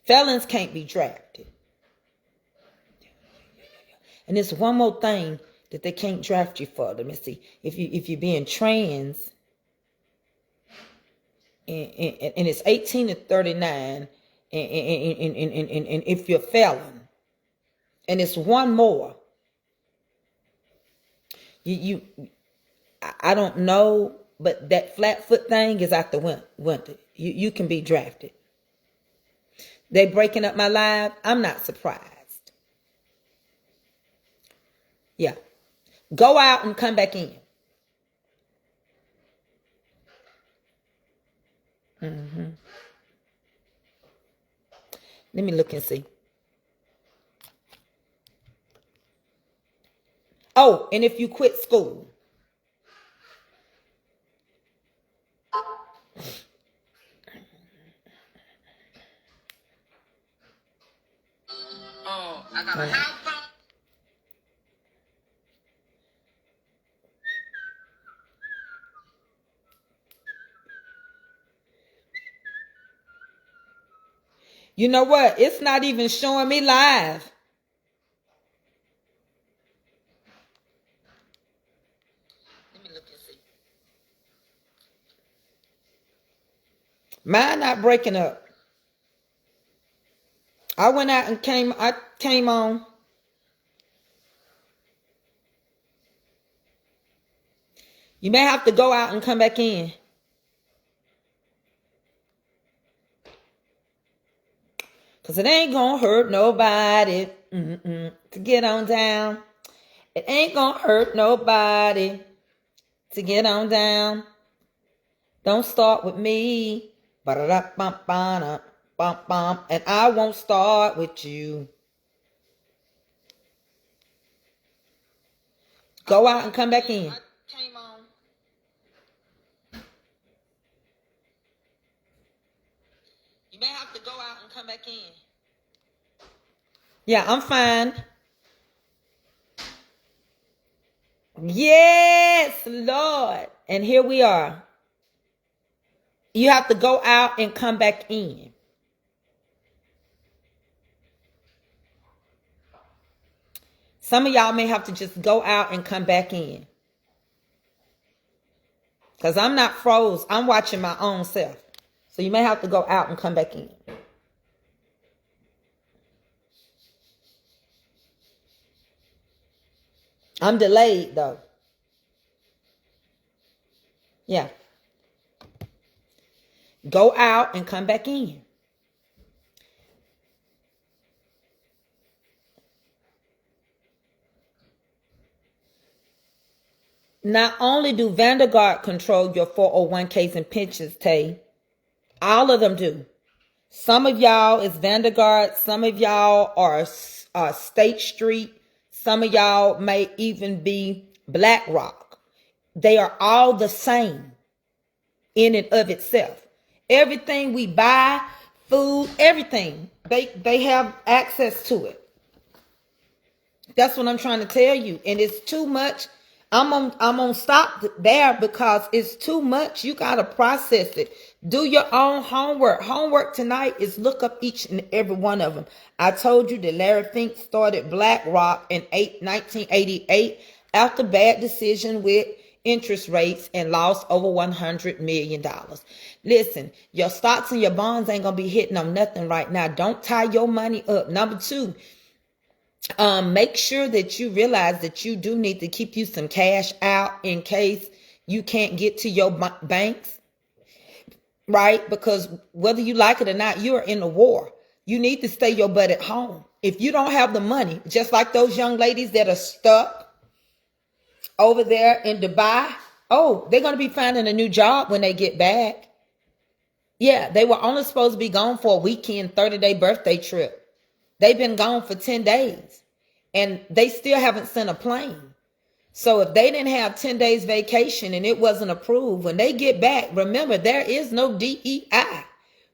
Felons can't be drafted. And there's one more thing that they can't draft you for. Let me see. If you're being trans, and it's 18 to 39, and if you're a felon, and it's one more. I don't know, but that flat foot thing is out the winter. You can be drafted. They breaking up my life. I'm not surprised. Yeah. Go out and come back in. Let me look and see. Oh, and if you quit school. Oh, I got a house phone. You know what? It's not even showing me live. Let me look and see. Mine not breaking up. I went out and came on. You may have to go out and come back in. Because it ain't going to hurt nobody to get on down. It ain't going to hurt nobody to get on down. Don't start with me. And I won't start with you. Go out and come back in. I came on. You may have to go out and come back in. Yeah, I'm fine. Yes, Lord. And here we are. You have to go out and come back in. Some of y'all may have to just go out and come back in. Because I'm not froze. I'm watching my own self. So you may have to go out and come back in. I'm delayed though. Yeah. Go out and come back in. Not only do Vanguard control your 401ks and pensions, Tay, all of them do. Some of y'all is Vanguard. Some of y'all are State Street. Some of y'all may even be BlackRock. They are all the same in and of itself. Everything we buy, food, everything, they have access to it. That's what I'm trying to tell you. And it's too much. I'm gonna stop there because it's too much. You gotta process it. Do your own homework. Homework tonight is look up each and every one of them. I told you that Larry Fink started BlackRock in 1988 after bad decision with interest rates and lost over $100 million. Listen, your stocks and your bonds ain't gonna be hitting on nothing right now. Don't tie your money up. Number two, make sure that you realize that you do need to keep you some cash out in case you can't get to your banks, right? Because whether you like it or not, you're in a war. You need to stay your butt at home. If you don't have the money, just like those young ladies that are stuck over there in Dubai, oh, they're going to be finding a new job when they get back. Yeah, they were only supposed to be gone for a weekend, 30-day birthday trip. They've been gone for 10 days and they still haven't sent a plane. So if they didn't have 10 days vacation and it wasn't approved, when they get back, remember, there is no DEI.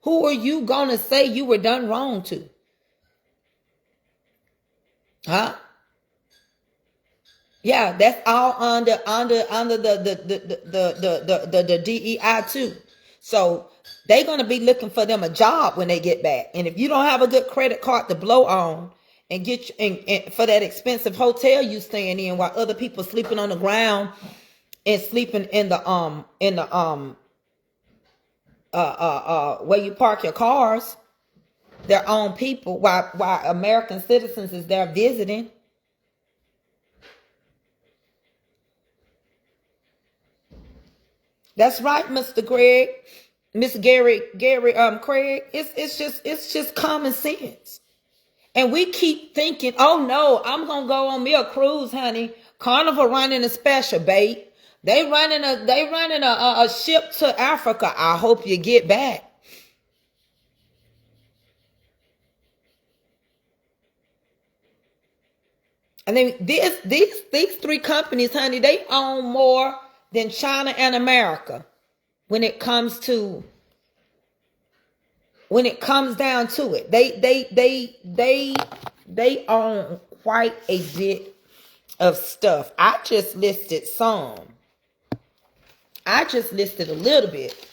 Who are you going to say you were done wrong to? Huh? Yeah, that's all under the DEI too. So they're gonna be looking for them a job when they get back. And if you don't have a good credit card to blow on and get you, and for that expensive hotel you staying in while other people sleeping on the ground and sleeping in the where you park your cars, their own people, while American citizens is there visiting. That's right, Mr. Greg, Mr. Gary, Craig. It's just common sense. And we keep thinking, oh no, I'm gonna go on me a cruise, honey. Carnival running a special, babe. They running a ship to Africa. I hope you get back. And then these three companies, honey, they own more than China and America when it comes down to it. They own quite a bit of stuff. I just listed some. I just listed a little bit.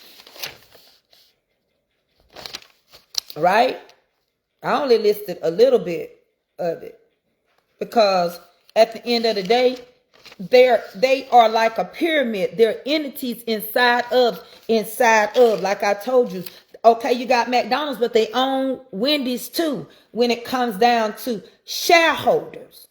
Right? I only listed a little bit of it. Because at the end of the day, they are like a pyramid. They're entities inside of. Like I told you, okay, you got McDonald's, but they own Wendy's too. When it comes down to shareholders,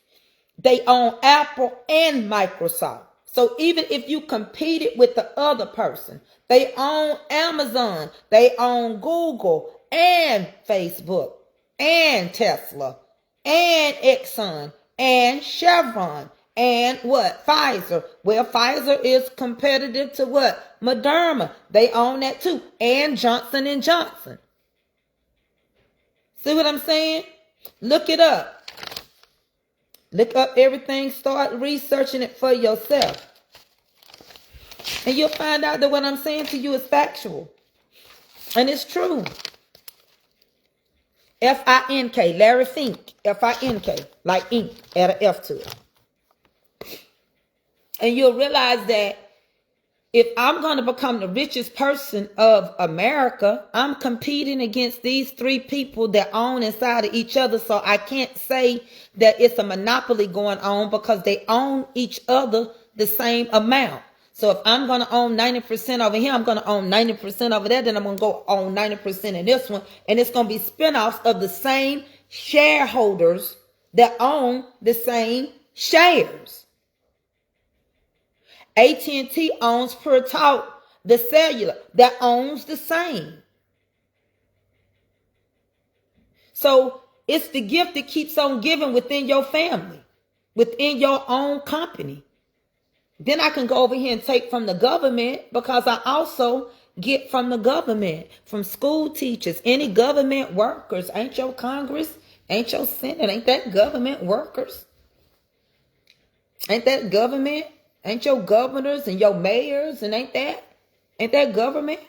they own Apple and Microsoft. So even if you competed with the other person, they own Amazon, they own Google and Facebook and Tesla and Exxon and Chevron and what? Pfizer. Well, Pfizer is competitive to what? Moderna. They own that too. And Johnson and Johnson. See what I'm saying? Look it up. Look up everything. Start researching it for yourself. And you'll find out that what I'm saying to you is factual. And it's true. F-I-N-K, Larry Fink, F-I-N-K, like ink, add an F to it. And you'll realize that if I'm going to become the richest person of America, I'm competing against these three people that own inside of each other. So I can't say that it's a monopoly going on because they own each other the same amount. So if I'm going to own 90% over here, I'm going to own 90% over there. Then I'm going to go own 90% in this one. And it's going to be spinoffs of the same shareholders that own the same shares. AT&T owns Per Talk, the cellular, that owns the same. So it's the gift that keeps on giving within your family, within your own company. Then I can go over here and take from the government because I also get from the government, from school teachers, any government workers. Ain't your Congress, ain't your Senate, ain't that government workers? Ain't that government? Ain't your governors and your mayors and ain't that government?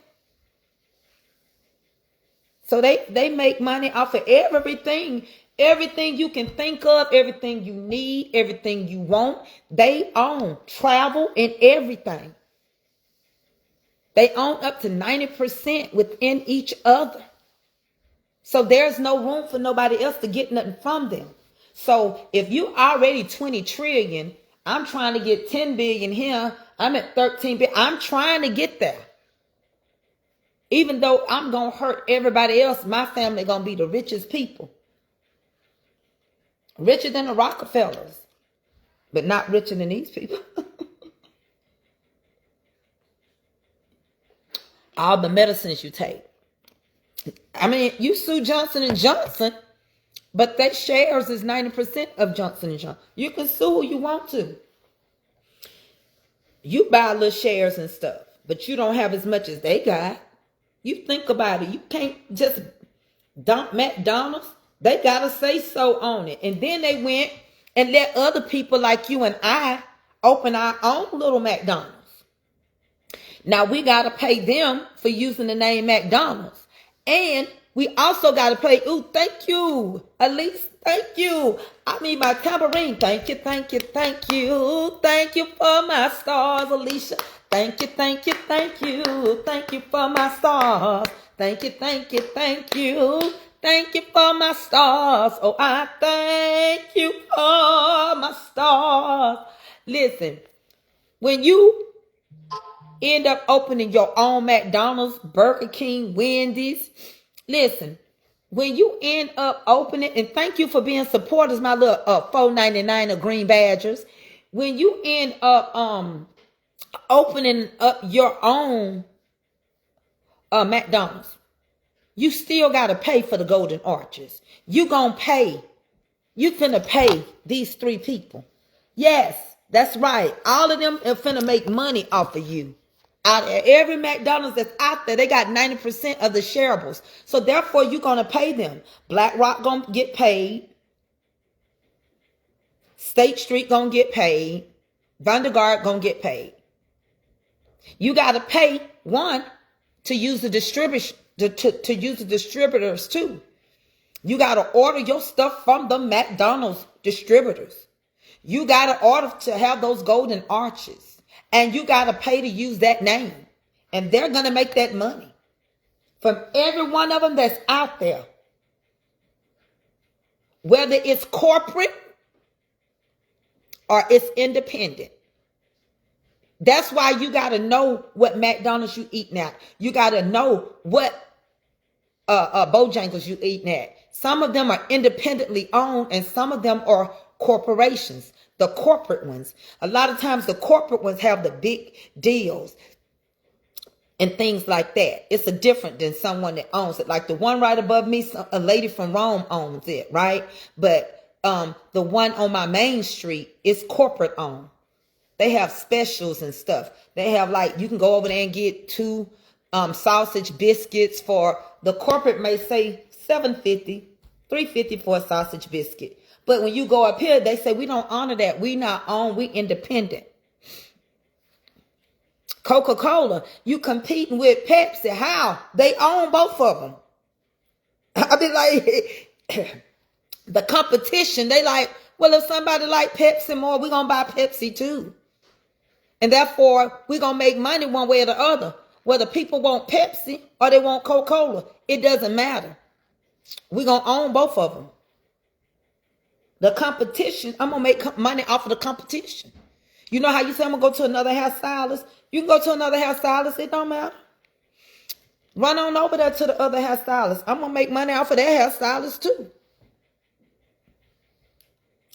So they make money off of everything you can think of, everything you need, everything you want. They own travel and everything. They own up to 90% within each other. So there's no room for nobody else to get nothing from them. So if you already 20 trillion, I'm trying to get 10 billion here. I'm at 13 billion. I'm trying to get there. Even though I'm going to hurt everybody else, my family going to be the richest people. Richer than the Rockefellers, but not richer than these people. All the medicines you take. I mean, you sue Johnson & Johnson, but that shares is 90% of Johnson & Johnson. You can sue who you want to. You buy little shares and stuff, but you don't have as much as they got. You think about it. You can't just dump McDonald's. They got to say so on it. And then they went and let other people like you and I open our own little McDonald's. Now we got to pay them for using the name McDonald's. And we also got to pay, ooh, thank you, Elise, thank you. I mean my tambourine, thank you, thank you, thank you. Thank you for my stars, Alicia. Thank you, thank you, thank you. Thank you for my stars. Thank you, thank you, thank you. Thank you for my stars. Oh, I thank you for my stars. Listen, when you end up opening your own McDonald's, Burger King, Wendy's, listen, when you end up opening, and thank you for being supporters, my little $4.99 of Green Badgers. When you end up opening up your own McDonald's, you still got to pay for the golden arches. You finna pay these 3 people. Yes, that's right. All of them are finna make money off of you. Out of every McDonald's that's out there, they got 90% of the shareables. So therefore, you're going to pay them. BlackRock going to get paid. State Street going to get paid. Vanguard going to get paid. You got to pay one to use the distribution, to use the distributors too. You got to order your stuff from the McDonald's distributors. You got to order to have those golden arches. And you got to pay to use that name. And they're going to make that money from every one of them that's out there. Whether it's corporate or it's independent. That's why you got to know what McDonald's you eating at. You got to know what Bojangles you eating at. Some of them are independently owned and some of them are corporations. The corporate ones. A lot of times the corporate ones have the big deals and things like that. It's a different than someone that owns it. Like the one right above me, a lady from Rome owns it, right? But the one on my main street is corporate owned. They have specials and stuff. They have like, you can go over there and get 2 sausage biscuits for, the corporate may say $7.50, $3.50 for a sausage biscuit. But when you go up here, they say, we don't honor that. We not own, we independent. Coca-Cola, you competing with Pepsi. How? They own both of them. I be like, the competition, they like, well, if somebody like Pepsi more, we're going to buy Pepsi too. And therefore, we're going to make money one way or the other. Whether people want Pepsi or they want Coca-Cola, it doesn't matter. We're going to own both of them. The competition, I'm going to make money off of the competition. You know how you say, I'm going to go to another hairstylist? You can go to another hairstylist. It don't matter. Run on over there to the other hairstylist. I'm going to make money off of their hairstylist too.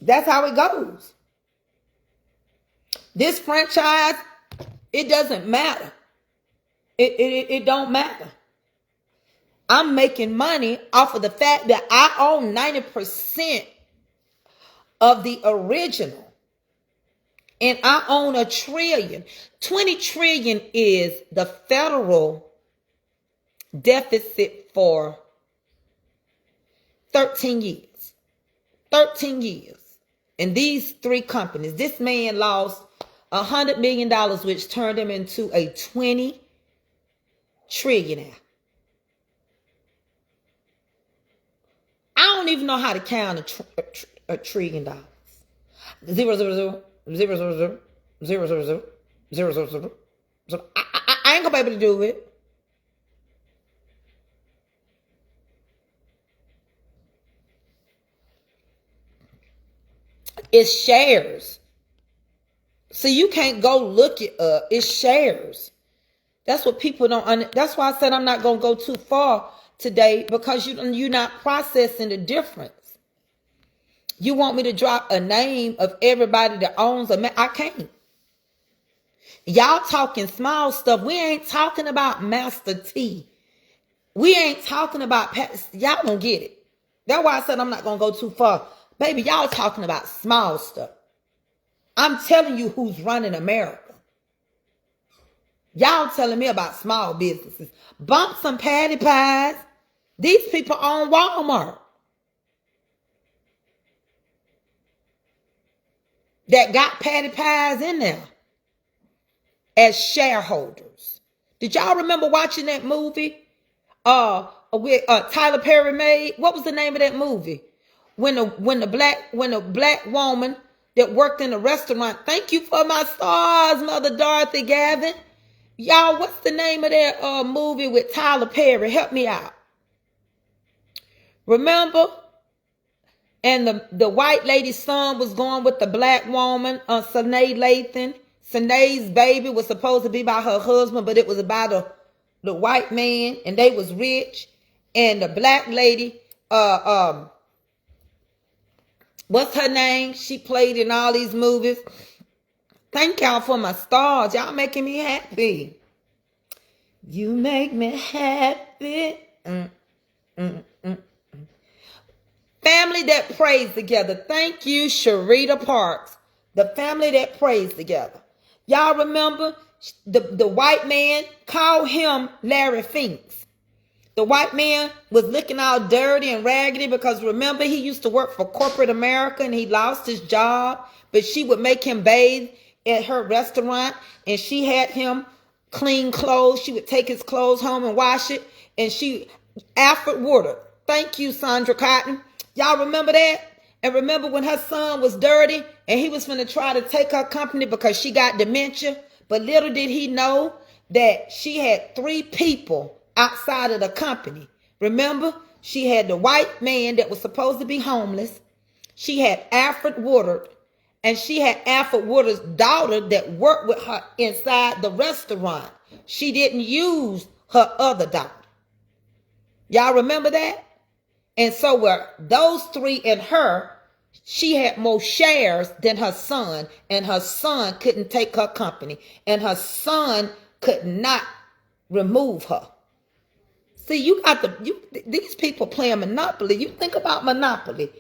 That's how it goes. This franchise, it doesn't matter. It don't matter. I'm making money off of the fact that I own 90% of the original. And I own $1 trillion. 20 trillion is the federal deficit for 13 years. 13 years. And these 3 companies, this man lost $100 million, which turned him into a 20 trillionaire. I don't even know how to count $1 trillion. 0, 0, 0, 0, 0, 0, 0, 0, 0, 0, 0, 0, 0. I ain't gonna be able to do it. It's shares. So you can't go look it up. It's shares. That's what people don't. That's why I said I'm not gonna go too far today, because you're not processing the difference. You want me to drop a name of everybody that owns I can't. Y'all talking small stuff. We ain't talking about Master T. We ain't talking about y'all don't get it. That's why I said I'm not gonna go too far. Baby, y'all talking about small stuff. I'm telling you who's running America. Y'all telling me about small businesses. Bump some patty pies. These people own Walmart. that got Patty Pies in there as shareholders. Did y'all remember watching that movie? With Tyler Perry made. What was the name of that movie? When the black woman that worked in a restaurant. Thank you for my stars, Mother Dorothy Gavin. Y'all, what's the name of that movie with Tyler Perry? Help me out. Remember? And the white lady's son was going with the black woman, Sanae Lathan. Sanae's baby was supposed to be by her husband, but it was about the white man, and they was rich. And the black lady, what's her name? She played in all these movies. Thank y'all for my stars. Y'all making me happy. You make me happy. Family that prays together. Thank you, Sharita Parks. The family that prays together. Y'all remember the white man called him Larry Finks. The white man was looking all dirty and raggedy because remember he used to work for corporate America and he lost his job. But she would make him bathe at her restaurant and she had him clean clothes. She would take his clothes home and wash it. And Alfred Woodard. Thank you, Sandra Cotton. Y'all remember that? And remember when her son was dirty and he was going to try to take her company because she got dementia. But little did he know that she had 3 people outside of the company. Remember, she had the white man that was supposed to be homeless. She had Alfred Woodard. And she had Alfred Woodard's daughter that worked with her inside the restaurant. She didn't use her other daughter. Y'all remember that? And so were those 3 and her, she had more shares than her son, and her son couldn't take her company, and her son could not remove her. See, these people playing Monopoly. You think about Monopoly.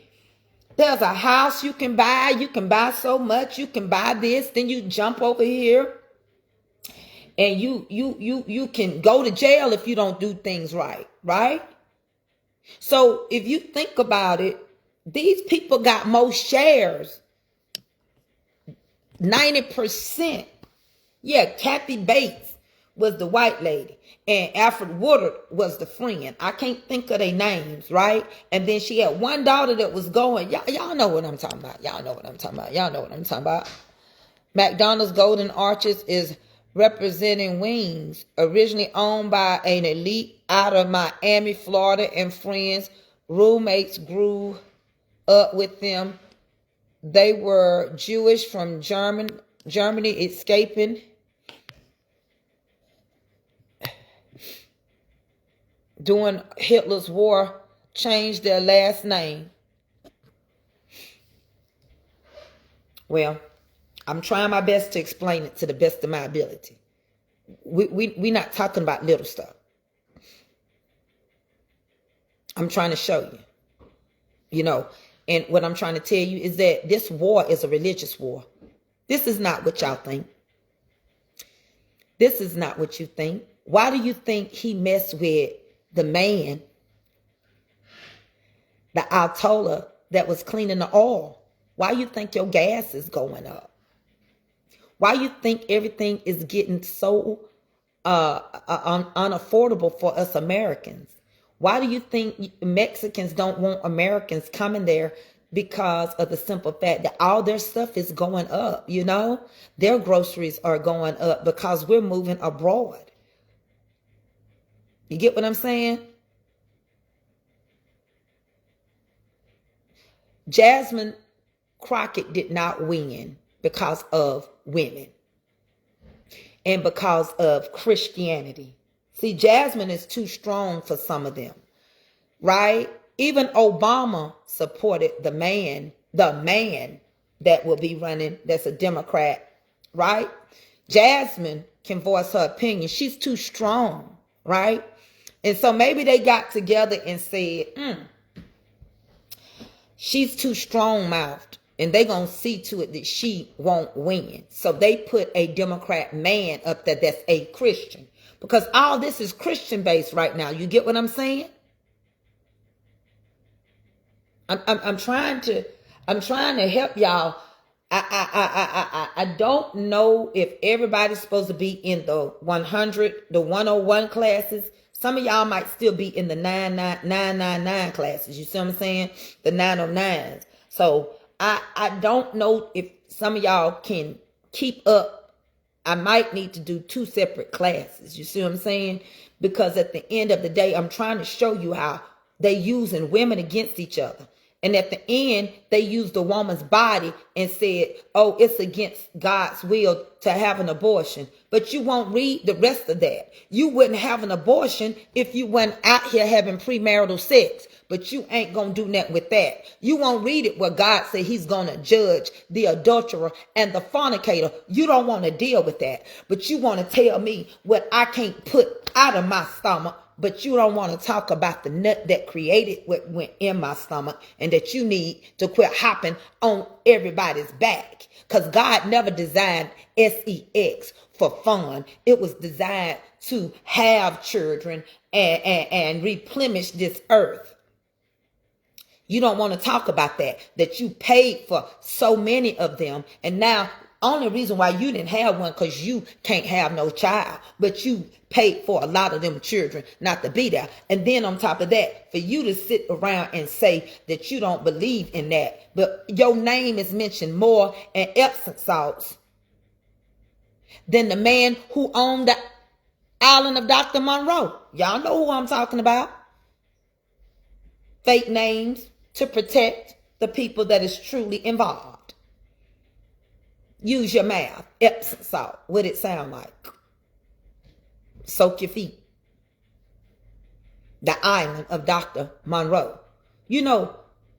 There's a house you can buy so much, you can buy this, then you jump over here, and you can go to jail if you don't do things right, right? So if you think about it, these people got more shares. 90%. Yeah, Kathy Bates was the white lady. And Alfred Woodard was the friend. I can't think of their names, right? And then she had one daughter that was going. Y'all know what I'm talking about. Y'all know what I'm talking about. Y'all know what I'm talking about. McDonald's Golden Arches is representing wings, originally owned by an elite out of Miami, Florida, and friends. Roommates grew up with them. They were Jewish from Germany, escaping during Hitler's war, changed their last name. Well, I'm trying my best to explain it to the best of my ability. We're not talking about little stuff. I'm trying to show you, and what I'm trying to tell you is that this war is a religious war. This is not what y'all think. This is not what you think. Why do you think he messed with the man, the Ayatollah that was cleaning the oil? Why you think your gas is going up? Why you think everything is getting so unaffordable for us Americans? Why do you think Mexicans don't want Americans coming there? Because of the simple fact that all their stuff is going up, Their groceries are going up because we're moving abroad. You get what I'm saying? Jasmine Crockett did not win because of women and because of Christianity. See, Jasmine is too strong for some of them, right? Even Obama supported the man that will be running, that's a Democrat, right? Jasmine can voice her opinion. She's too strong, right? And so maybe they got together and said, she's too strong-mouthed, and they gonna see to it that she won't win. So they put a Democrat man up there that's a Christian, because all this is Christian-based right now. You get what I'm saying? I'm trying to help y'all. I don't know if everybody's supposed to be in the 100, the 101 classes. Some of y'all might still be in the 999 classes. You see what I'm saying? The 909s. So I don't know if some of y'all can keep up. I might need to do 2 separate classes. You see what I'm saying? Because at the end of the day, I'm trying to show you how they using women against each other. And at the end, they used the woman's body and said, oh, it's against God's will to have an abortion. But you won't read the rest of that. You wouldn't have an abortion if you went out here having premarital sex. But you ain't going to do nothing with that. You won't read it where God said he's going to judge the adulterer and the fornicator. You don't want to deal with that. But you want to tell me what I can't put out of my stomach. But you don't want to talk about the nut that created what went in my stomach and that you need to quit hopping on everybody's back. Because God never designed sex for fun. It was designed to have children and replenish this earth. You don't want to talk about that you paid for so many of them. And now, only reason why you didn't have one because you can't have no child. But you paid for a lot of them children not to be there. And then on top of that, for you to sit around and say that you don't believe in that. But your name is mentioned more in Epsom salts than the man who owned the island of Dr. Monroe. Y'all know who I'm talking about. Fake names to protect the people that is truly involved. Use your mouth. Epsom salt. What it sound like? Soak your feet. The island of Dr. Monroe. You know,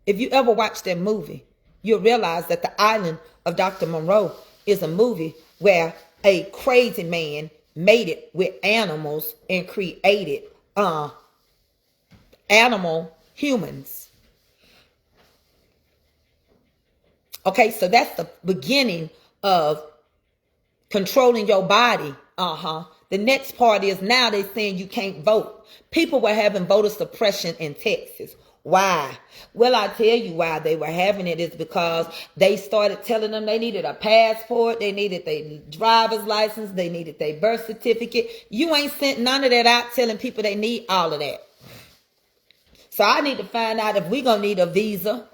if you ever watch that movie, you'll realize that the island of Dr. Monroe is a movie where a crazy man made it with animals and created animal humans. Okay, so that's the beginning of controlling your body. The next part is now they're saying you can't vote. People were having voter suppression in Texas. Why? Well, I tell you why they were having it is because they started telling them they needed a passport, they needed their driver's license, they needed their birth certificate. You ain't sent none of that out telling people they need all of that. So I need to find out if we're going to need a visa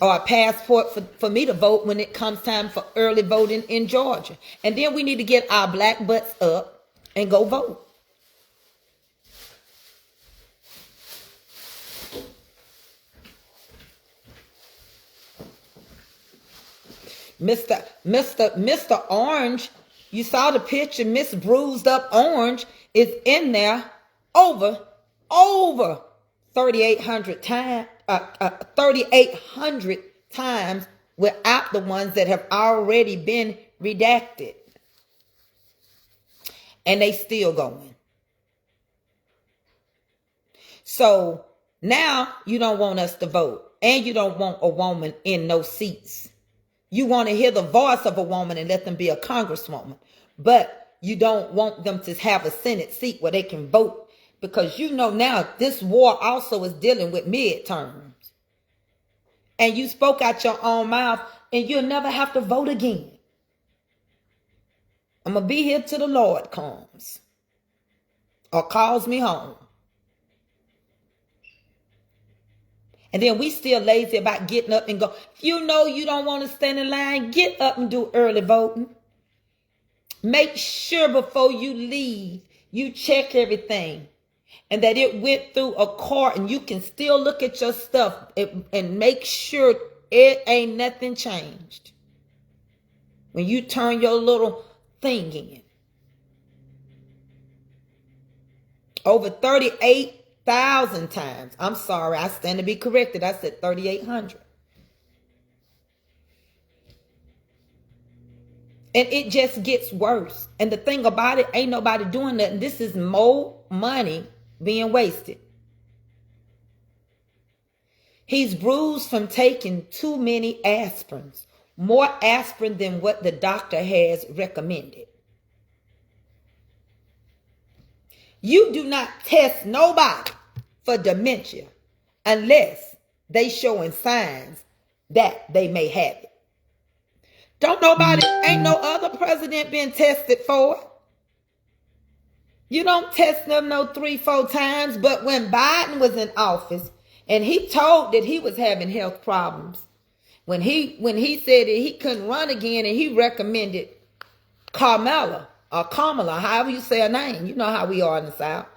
or a passport for me to vote when it comes time for early voting in Georgia. And then we need to get our black butts up and go vote. Mr. Orange, you saw the picture, Miss Bruised Up Orange is in there over 3,800 times, 3,800 times without the ones that have already been redacted. And they still going. So now you don't want us to vote. And you don't want a woman in no seats. You want to hear the voice of a woman and let them be a congresswoman. But you don't want them to have a Senate seat where they can vote. Because you know now this war also is dealing with midterms. And you spoke out your own mouth and you'll never have to vote again. I'm going to be here till the Lord comes or calls me home. And then we still lazy about getting up and go. If you know you don't want to stand in line, get up and do early voting. Make sure before you leave, you check everything. And that it went through a court and you can still look at your stuff and make sure it ain't nothing changed. When you turn your little thing in. Over 38,000 times. I'm sorry, I stand to be corrected. I said 3,800. And it just gets worse. And the thing about it, ain't nobody doing nothing. This is more money being wasted. He's bruised from taking too many aspirins. More aspirin than what the doctor has recommended. You do not test nobody for dementia unless they showing signs that they may have it. Ain't no other president been tested for it. You don't test them no 3-4 times. But when Biden was in office and he told that he was having health problems, when he said that he couldn't run again and he recommended Kamala, however you say her name, you know how we are in the South.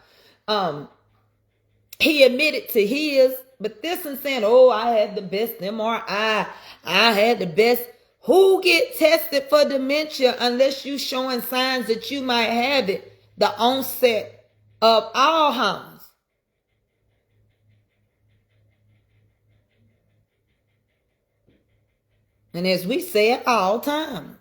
He admitted to his, but this and saying, oh, I had the best MRI, I had the best. Who get tested for dementia unless you showing signs that you might have it? The onset of Alzheimer's. And as we say at all times.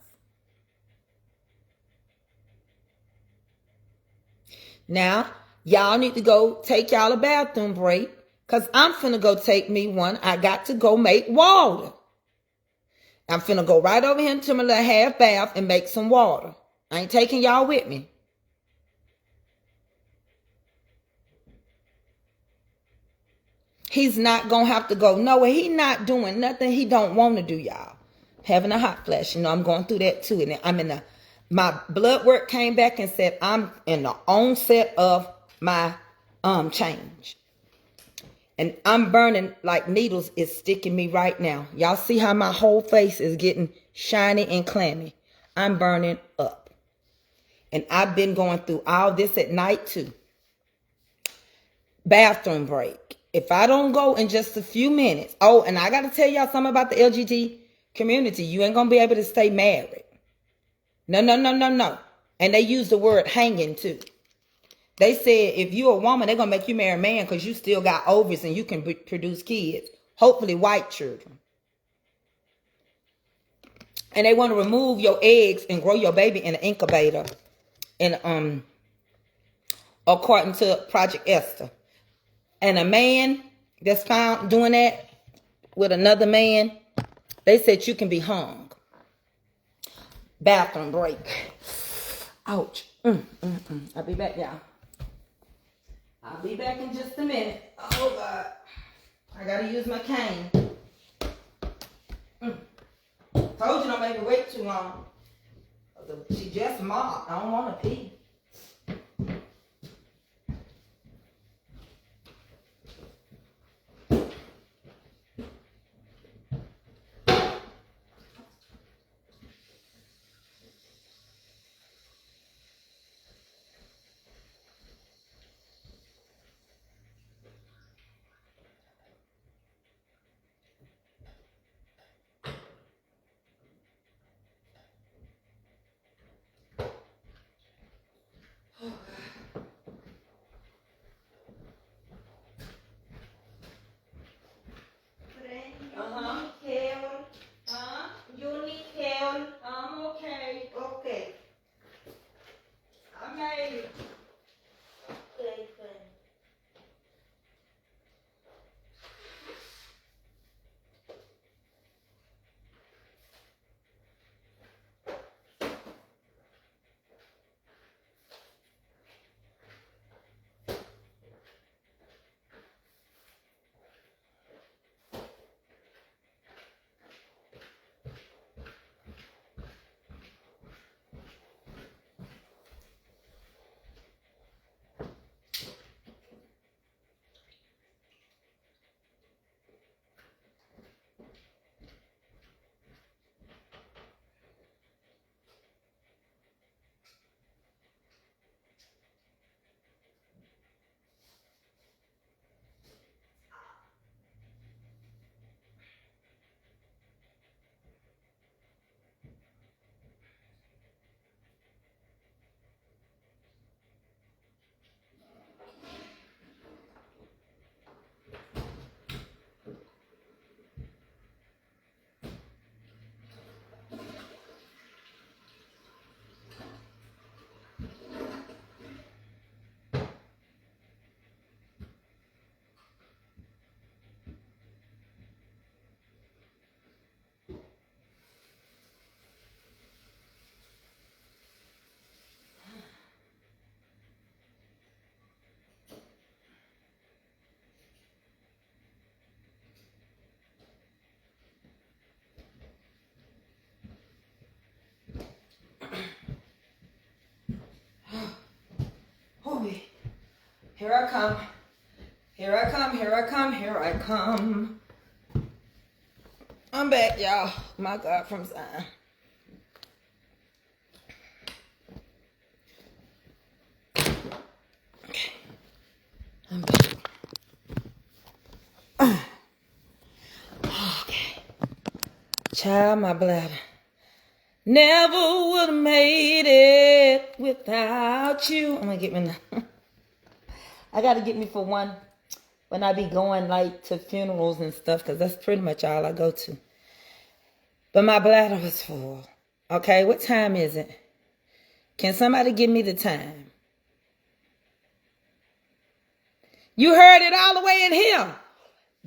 Now, y'all need to go take y'all a bathroom break, because I'm finna go take me one. I got to go make water. I'm finna go right over here into my little half bath and make some water. I ain't taking y'all with me. He's not gonna have to go nowhere. He not doing nothing he don't want to do, y'all. Having a hot flash. You know, I'm going through that too. And I'm in the, my blood work came back and said I'm in the onset of my change. And I'm burning like needles is sticking me right now. Y'all see how my whole face is getting shiny and clammy. I'm burning up. And I've been going through all this at night too. Bathroom break. If I don't go in just a few minutes. Oh, and I got to tell y'all something about the LGBT community. You ain't going to be able to stay married. No. And they use the word hanging too. They said if you're a woman, they're going to make you marry a man because you still got ovaries and you can produce kids. Hopefully white children. And they want to remove your eggs and grow your baby in an incubator. And according to Project Esther. And a man that's found doing that with another man, they said you can be hung. Bathroom break. Ouch. I'll be back, y'all. I'll be back in just a minute. Oh, God. I got to use my cane. Told you don't make me wait too long. She just mopped. I don't want to pee. Here I come. Here I come. Here I come. Here I come. I'm back, y'all. My God, from Zion. Okay. I'm back. Okay. Child, my bladder. Never would have made it without you. I'm gonna get me now. I gotta get me for one when I be going like to funerals and stuff, because that's pretty much all I go to. But my bladder was full. Okay, what time is it? Can somebody give me the time? You heard it all the way in here.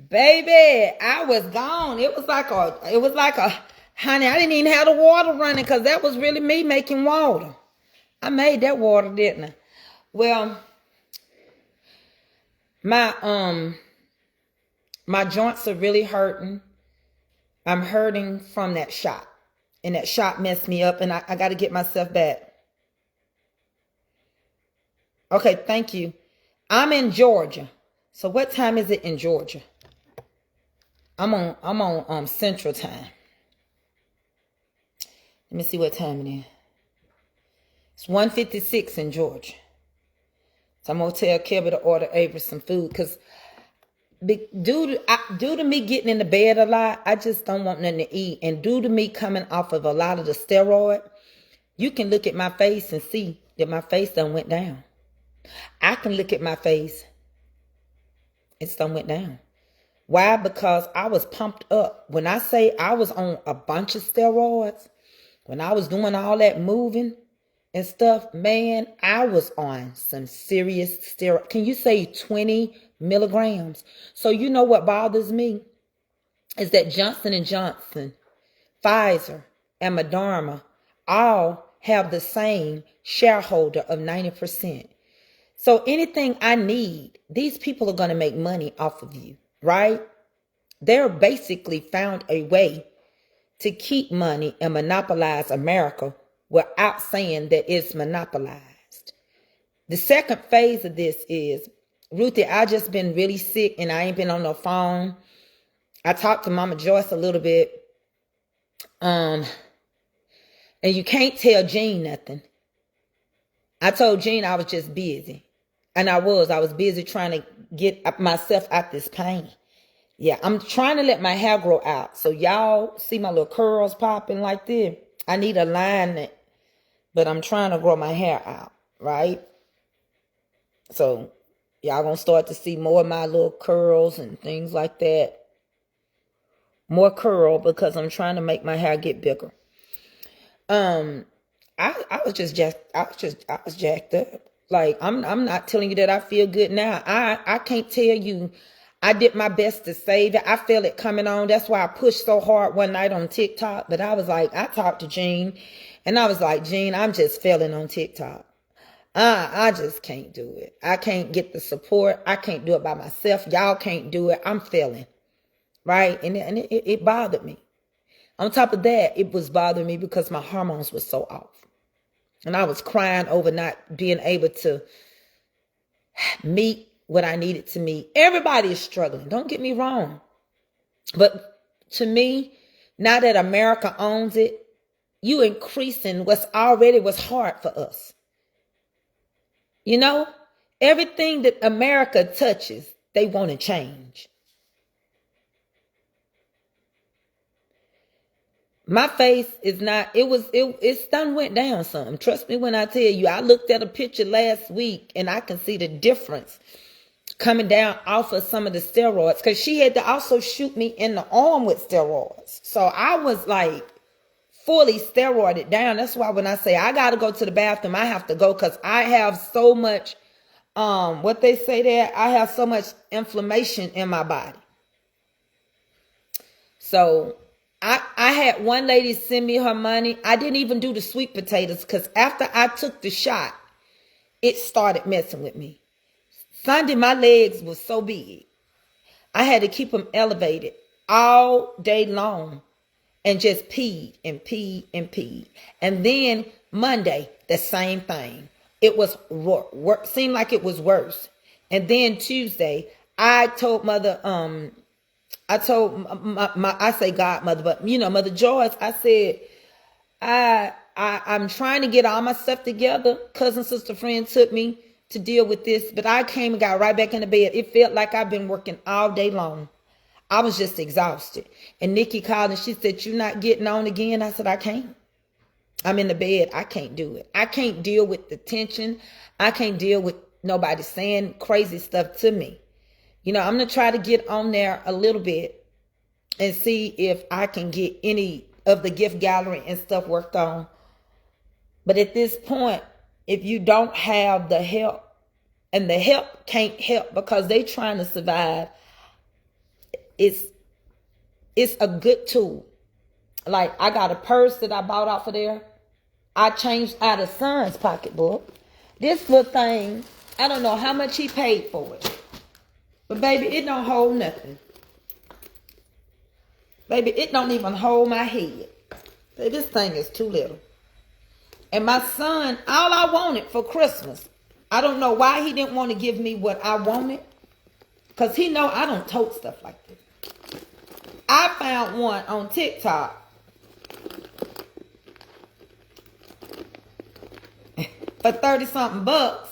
Baby, I was gone. It was like a, honey, I didn't even have the water running because that was really me making water. I made that water, didn't I? Well, my joints are really hurting. I'm hurting from that shot. And that shot messed me up, and I got to get myself back. Okay, thank you. I'm in Georgia. So what time is it in Georgia? I'm on Central Time. Let me see what time it is. It's 1:56 in Georgia. So I'm gonna tell Kevin to order Avery some food, because due to me getting in the bed a lot, I just don't want nothing to eat. And due to me coming off of a lot of the steroid, you can look at my face and see that my face done went down. I can look at my face, it's done went down. Why? Because I was pumped up. When I say I was on a bunch of steroids, when I was doing all that moving and stuff, man, I was on some serious steroid. Can you say 20 milligrams? So you know what bothers me is that Johnson & Johnson, Pfizer, and Moderna all have the same shareholder of 90%. So anything I need, these people are going to make money off of you, right? They're basically found a way to keep money and monopolize America without saying that it's monopolized. The second phase of this is, Ruthie, I just been really sick and I ain't been on the phone. I talked to Mama Joyce a little bit. And you can't tell Jean nothing. I told Jean I was just busy. And I was busy trying to get myself out this pain. Yeah, I'm trying to let my hair grow out. So y'all see my little curls popping like this. I need alignment, but I'm trying to grow my hair out, right? So y'all gonna start to see more of my little curls and things like that. More curl, because I'm trying to make my hair get bigger. I was jacked up. Like, I'm not telling you that I feel good now. I can't tell you. I did my best to save it. I feel it coming on. That's why I pushed so hard one night on TikTok. But I was like, I talked to Jean, and I was like, Jean, I'm just failing on TikTok. I just can't do it. I can't get the support. I can't do it by myself. Y'all can't do it. I'm failing, right? And it bothered me. On top of that, it was bothering me because my hormones were so off. And I was crying over not being able to meet what I needed to meet. Everybody is struggling. Don't get me wrong. But to me, now that America owns it, you increasing what's already was hard for us. You know, everything that America touches, they want to change. My face is not, it's done went down some. Trust me when I tell you, I looked at a picture last week and I can see the difference coming down off of some of the steroids, because she had to also shoot me in the arm with steroids. So I was like fully steroided down. That's why when I say I got to go to the bathroom, I have to go, because I have so much, what they say there, I have so much inflammation in my body. So I had one lady send me her money. I didn't even do the sweet potatoes, because after I took the shot, it started messing with me. Sunday, my legs were so big. I had to keep them elevated all day long and just peed and peed and peed. And then Monday, the same thing. It was seemed like it was worse. And then Tuesday, I told mother, I told I say godmother, but Mother Joyce, I said, I'm trying to get all my stuff together. Cousin, sister, friend took me to deal with this, but I came and got right back in the bed. It felt like I've been working all day long. I was just exhausted. And Nikki called and she said, "You not getting on again?" I said, "I can't. I'm in the bed. I can't do it. I can't deal with the tension. I can't deal with nobody saying crazy stuff to me. I'm going to try to get on there a little bit and see if I can get any of the gift gallery and stuff worked on. But at this point, if you don't have the help, and the help can't help because they trying to survive, it's a good tool. Like, I got a purse that I bought off of there. I changed out of son's pocketbook. This little thing, I don't know how much he paid for it. But baby, it don't hold nothing. Baby, it don't even hold my head. Baby, this thing is too little. And my son, all I wanted for Christmas, I don't know why he didn't want to give me what I wanted. Because he know I don't tote stuff like this. I found one on TikTok. For 30-something bucks.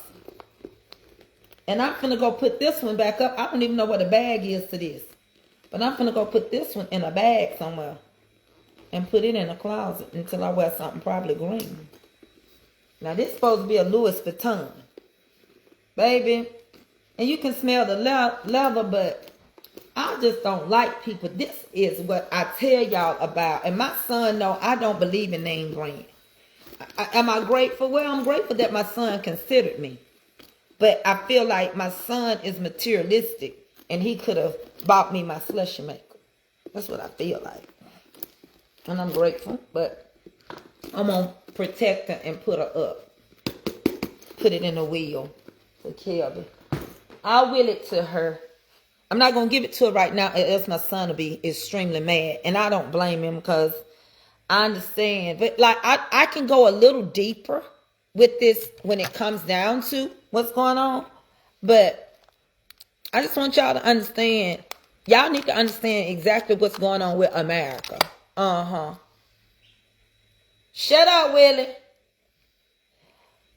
And I'm finna go put this one back up. I don't even know what a bag is to this. But I'm finna go put this one in a bag somewhere. And put it in a closet until I wear something probably green. Now this is supposed to be a Louis Vuitton. Baby. And you can smell the leather, but I just don't like people. This is what I tell y'all about. And my son know I don't believe in name brand. Am I grateful? Well, I'm grateful that my son considered me. But I feel like my son is materialistic and he could have bought me my slushy maker. That's what I feel like. And I'm grateful, but I'm going to protect her and put her up. Put it in a wheel for Kelby. I'll will it to her. I'm not going to give it to her right now, else my son will be extremely mad. And I don't blame him because I understand. But like, I can go a little deeper with this when it comes down to what's going on. But I just want y'all to understand. Y'all need to understand exactly what's going on with America. Shut up, Willie.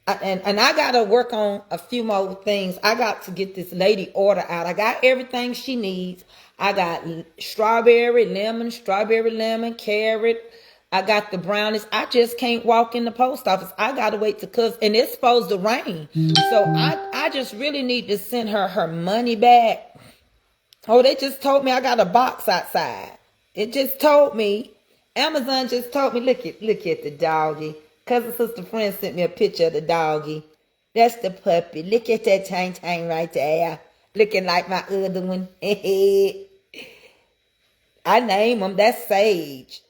And I got to work on a few more things. I got to get this lady order out. I got everything she needs. I got strawberry, lemon, carrot. I got the brownies. I just can't walk in the post office. I got to wait and it's supposed to rain. So I just really need to send her money back. Oh, they just told me I got a box outside. It just told me. Amazon just told me, look at the doggy. Cousin, sister, friend sent me a picture of the doggy. That's the puppy. Look at that tang right there. Looking like my other one. I name him. That's Sage.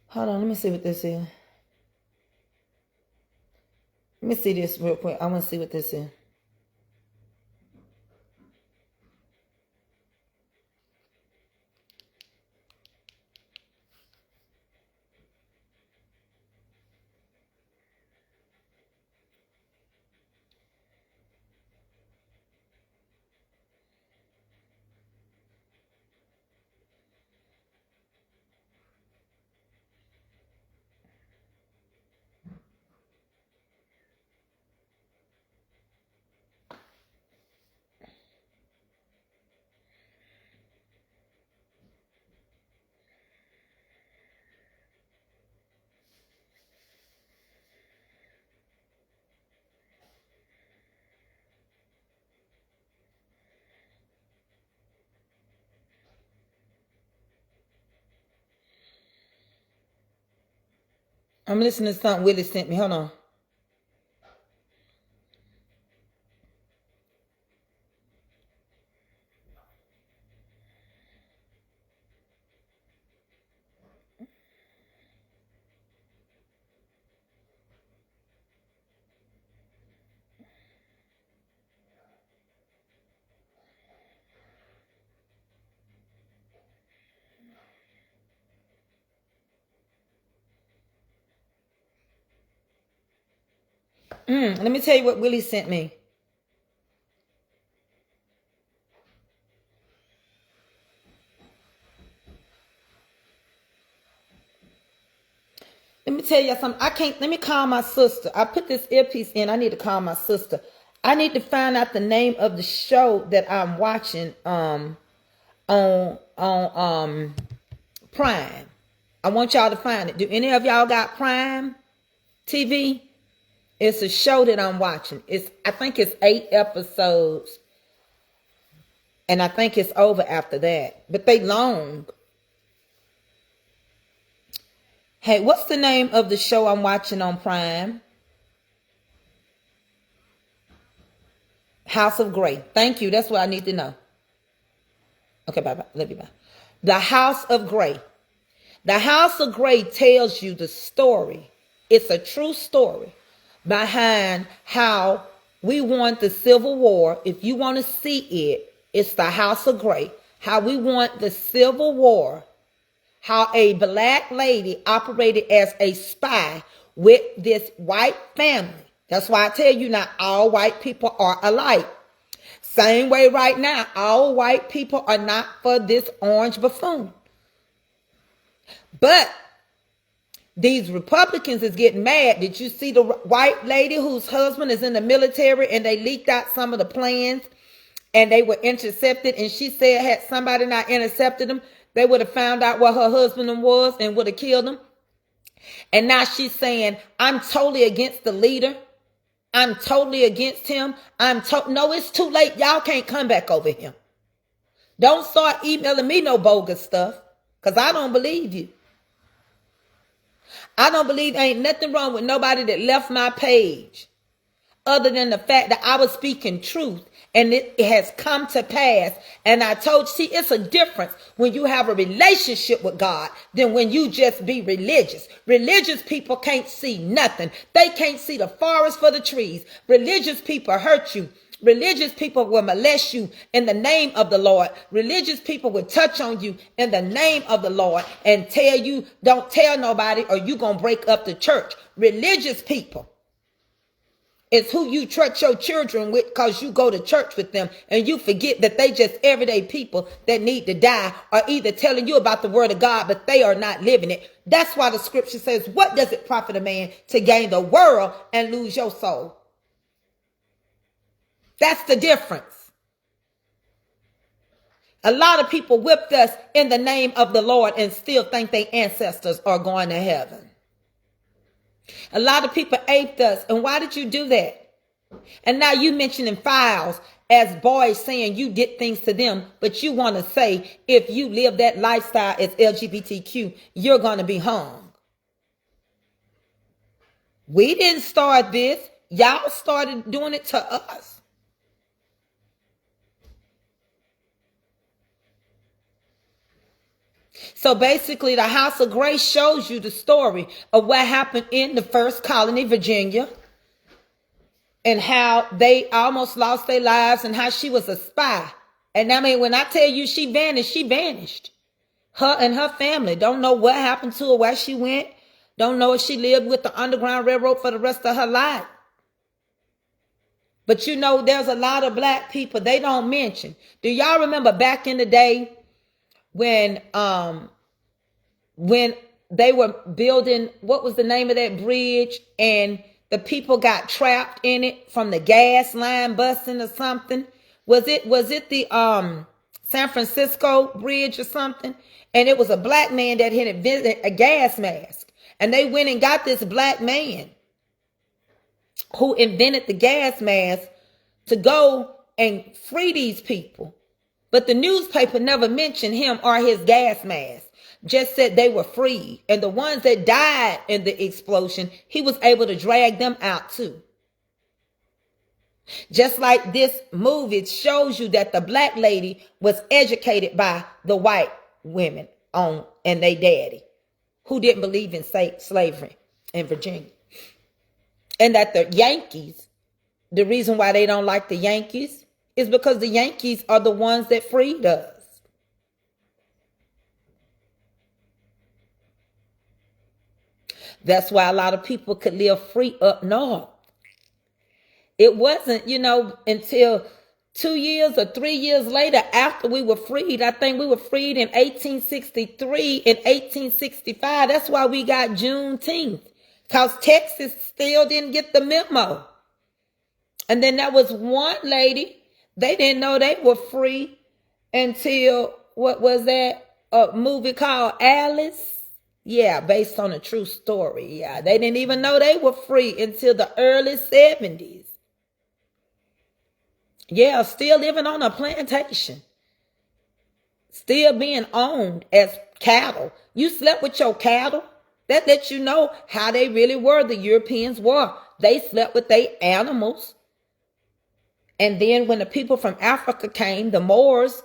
Hold on, let me see what this is. Let me see this real quick. I want to see what this is. I'm listening to something Willie sent me. Hold on. Let me tell you what Willie sent me. Let me tell you something. Let me call my sister. I put this earpiece in. I need to call my sister. I need to find out the name of the show that I'm watching on Prime. I want y'all to find it. Do any of y'all got Prime TV? It's a show that I'm watching. I think it's 8 episodes. And I think it's over after that. But they long. Hey, what's the name of the show I'm watching on Prime? House of Grey. Thank you. That's what I need to know. Okay, bye-bye. Love you, bye. The House of Grey. The House of Grey tells you the story. It's a true story behind how we won the Civil War. If you want to see it, it's the House of Grey. How we won the Civil War. How a black lady operated as a spy with this white family. That's why I tell you, not all white people are alike. Same way right now, all white people are not for this orange buffoon. But these Republicans is getting mad. Did you see the white lady whose husband is in the military and they leaked out some of the plans and they were intercepted, and she said had somebody not intercepted them, they would have found out what her husband was and would have killed him. And now she's saying, I'm totally against the leader. I'm totally against him. No, it's too late. Y'all can't come back over him. Don't start emailing me no bogus stuff, because I don't believe you. I don't believe ain't nothing wrong with nobody that left my page other than the fact that I was speaking truth and it has come to pass. And I told you, see, it's a difference when you have a relationship with God than when you just be religious. Religious people can't see nothing. They can't see the forest for the trees. Religious people hurt you. Religious people will molest you in the name of the Lord. Religious people will touch on you in the name of the Lord and tell you, don't tell nobody or you gonna break up the church. Religious people is who you trust your children with, because you go to church with them and you forget that they just everyday people that need to die, or either telling you about the word of God, but they are not living it. That's why the scripture says, what does it profit a man to gain the world and lose your soul? That's the difference. A lot of people whipped us in the name of the Lord and still think their ancestors are going to heaven. A lot of people aped us. And why did you do that? And now you mentioning files as boys saying you did things to them, but you want to say if you live that lifestyle as LGBTQ, you're going to be hung. We didn't start this. Y'all started doing it to us. So basically, the House of Grace shows you the story of what happened in the first colony, Virginia, and how they almost lost their lives and how she was a spy. And I mean, when I tell you she vanished, she vanished. Her and her family don't know what happened to her, where she went. Don't know if she lived with the Underground Railroad for the rest of her life. But you know, there's a lot of black people they don't mention. Do y'all remember back in the day when they were building, what was the name of that bridge, and the people got trapped in it from the gas line busting or something? Was it the San Francisco bridge or something? And it was a black man that had invented a gas mask, and they went and got this black man who invented the gas mask to go and free these people. But the newspaper never mentioned him or his gas mask. Just said they were freed. And the ones that died in the explosion, he was able to drag them out too. Just like this movie shows you that the black lady was educated by the white women and their daddy, who didn't believe in slavery in Virginia. And that the Yankees, the reason why they don't like the Yankees is because the Yankees are the ones that freed us. That's why a lot of people could live free up north. It wasn't, until 2 years or 3 years later after we were freed. I think we were freed in 1863 and 1865. That's why we got Juneteenth, because Texas still didn't get the memo. And then there was one lady, they didn't know they were free until, what was that? A movie called Alice? Yeah, based on a true story. Yeah, they didn't even know they were free until the early 70s. Yeah, still living on a plantation. Still being owned as cattle. You slept with your cattle. That lets you know how they really were. The Europeans were. They slept with their animals. And then when the people from Africa came, the Moors,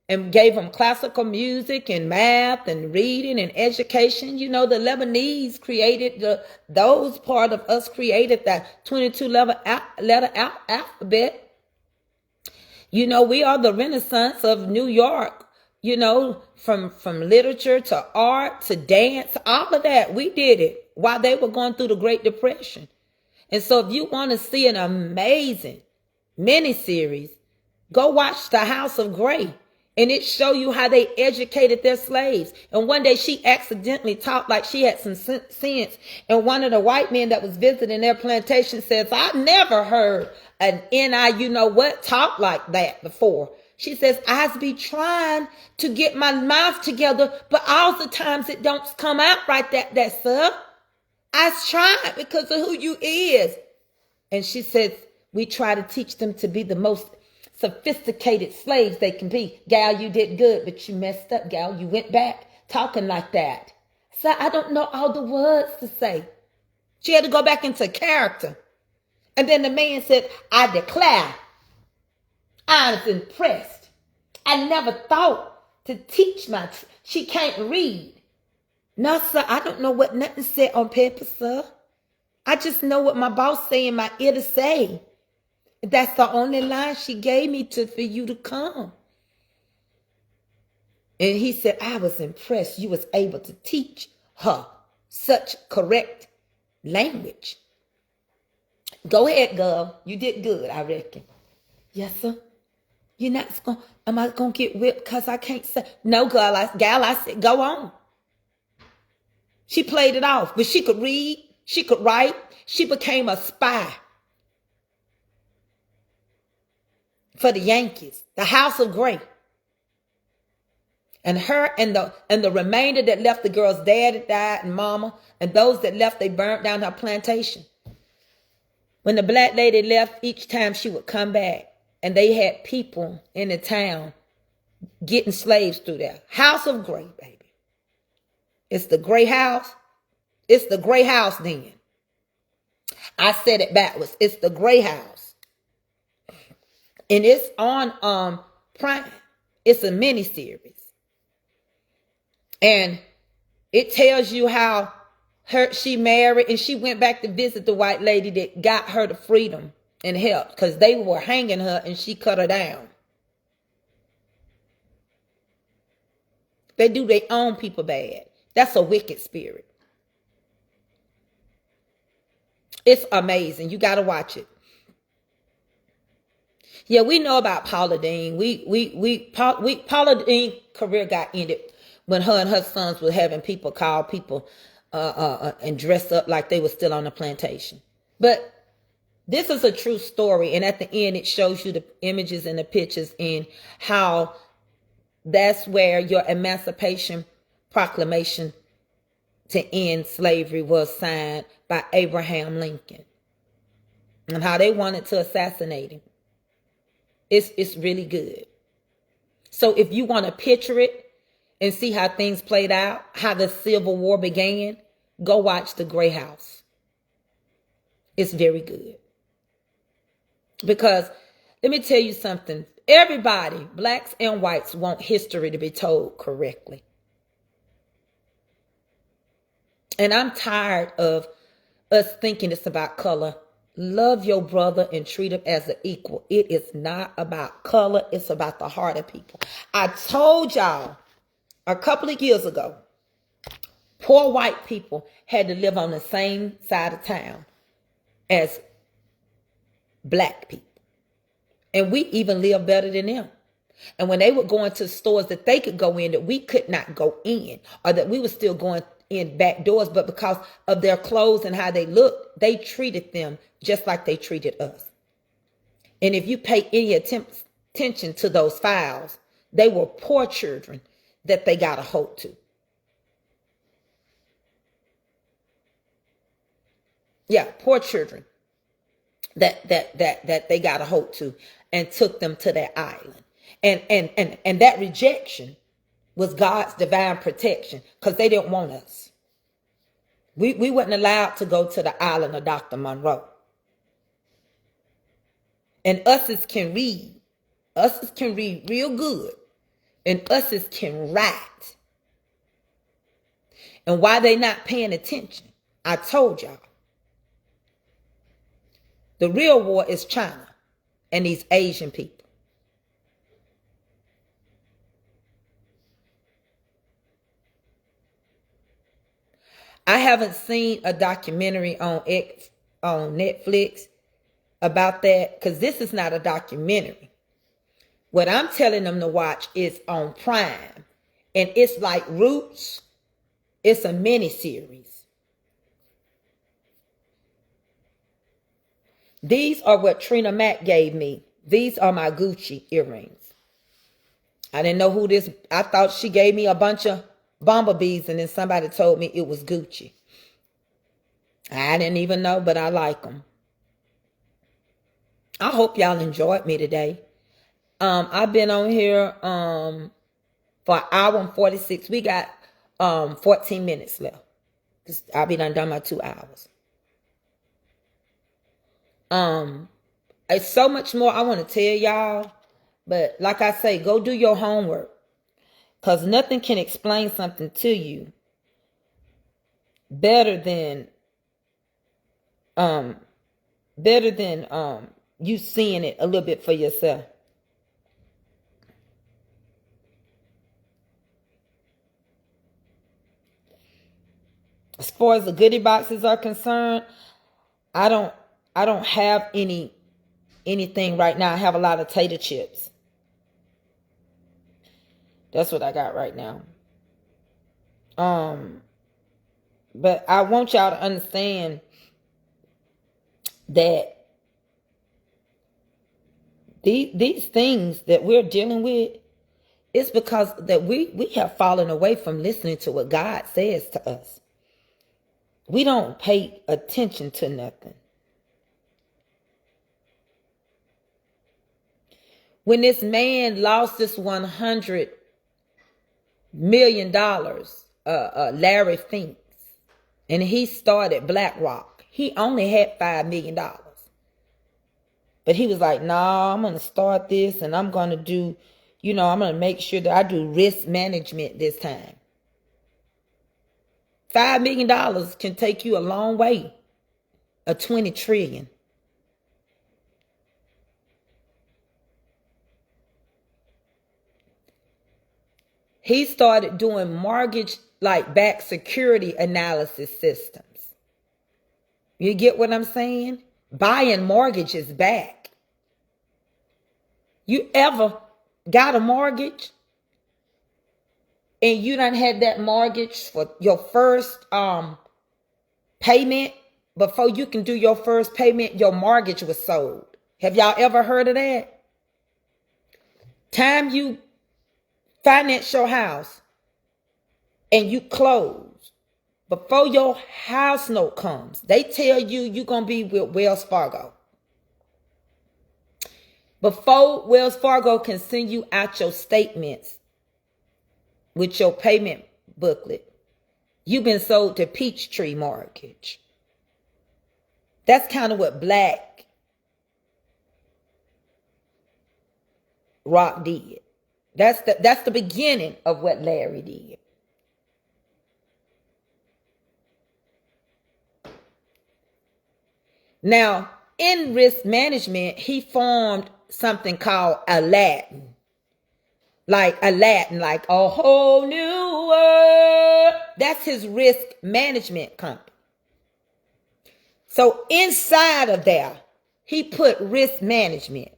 and gave them classical music and math and reading and education. The Lebanese created those part of us created that 22 letter alphabet. We are the Renaissance of New York, from literature to art to dance, all of that. We did it while they were going through the Great Depression. And so if you want to see an amazing miniseries, go watch The House of Gray. And it show you how they educated their slaves. And one day she accidentally talked like she had some sense. And one of the white men that was visiting their plantation says, I never heard an N-I-you-know-what talk like that before. She says, I be trying to get my mouth together, but all the times it don't come out right that sir. I's trying because of who you is. And she says, we try to teach them to be the most sophisticated slaves they can be. Gal, you did good, but you messed up, gal. You went back talking like that. So I don't know all the words to say. She had to go back into character. And then the man said, I declare, I was impressed. I never thought to teach she can't read. No, sir, I don't know what nothing said on paper, sir. I just know what my boss say in my ear to say. That's the only line she gave me for you to come. And he said, I was impressed you was able to teach her such correct language. Go ahead, girl. You did good, I reckon. Yes, sir. You're not going, am I going to get whipped because I can't say? No, girl, I said, go on. She played it off, but she could read. She could write. She became a spy for the Yankees, the House of Gray. And her and the remainder that left, the girl's dad died and mama, and those that left, they burnt down her plantation. When the black lady left, each time she would come back, and they had people in the town getting slaves through there. House of Gray, baby. It's the Gray House. It's the Gray House then. I said it backwards. It's the Gray House. And it's on Prime. It's a miniseries. And it tells you how she married and she went back to visit the white lady that got her the freedom and help, because they were hanging her and she cut her down. They do their own people bad. That's a wicked spirit. It's amazing. You got to watch it. Yeah, we know about Paula Deen. Paula Deen's career got ended when her and her sons were having people call people and dress up like they were still on the plantation. But this is a true story. And at the end, it shows you the images and the pictures and how that's where your Emancipation Proclamation to end slavery was signed by Abraham Lincoln. And how they wanted to assassinate him. It's really good. So if you want to picture it and see how things played out, how the Civil War began, go watch The Gray House. It's very good. Because let me tell you something. Everybody, blacks and whites, want history to be told correctly. And I'm tired of us thinking it's about color. Love your brother and treat him as an equal. It is not about color. It's about the heart of people. I told y'all a couple of years ago, poor white people had to live on the same side of town as black people. And we even live better than them. And when they would go into stores that they could go in that we could not go in, or that we were still going in back doors, but because of their clothes and how they looked, they treated them just like they treated us. And if you pay any attention to those files, they were poor children that they got a hold to. Yeah, poor children that they got a hold to and took them to their island. And that rejection was God's divine protection, because they didn't want us. We weren't allowed to go to the island of Dr. Monroe. And us can read. Us can read real good. And us can write. And why they not paying attention? I told y'all. The real war is China and these Asian people. I haven't seen a documentary on Netflix about that, because this is not a documentary. What I'm telling them to watch is on Prime. And it's like Roots. It's a mini-series. These are what Trina Mack gave me. These are my Gucci earrings. I didn't know who this. I thought she gave me a bunch of bumblebees, and then somebody told me it was Gucci. I didn't even know, but I like them. I hope y'all enjoyed me today. I've been on here for an hour and 46. We got 14 minutes left. I'll be done my 2 hours. It's so much more I want to tell y'all, but like I say, go do your homework, because nothing can explain something to you better than you seeing it a little bit for yourself. As far as the goodie boxes are concerned, I don't have anything right now. I have a lot of tater chips. That's what I got right now. But I want y'all to understand that these things that we're dealing with, it's because that we have fallen away from listening to what God says to us. We don't pay attention to nothing. When this man lost this $100 million, Larry Finks, and he started BlackRock, he only had $5 million. But he was like, nah, I'm going to start this, and I'm going to do, I'm going to make sure that I do risk management this time. $5 million can take you a long way. A 20 trillion. He started doing mortgage back security analysis systems. You get what I'm saying? Buying mortgages back. You ever got a mortgage and you done had that mortgage for your first payment? Before you can do your first payment, your mortgage was sold. Have y'all ever heard of that? Time you finance your house and you close, before your house note comes, they tell you you're going to be with Wells Fargo. Before Wells Fargo can send you out your statements with your payment booklet, you've been sold to Peachtree Mortgage. That's kind of what BlackRock did. That's the beginning of what Larry did. Now, in risk management, he formed something called Aladdin. Like Aladdin, like a whole new world. That's his risk management company. So inside of there, he put risk management.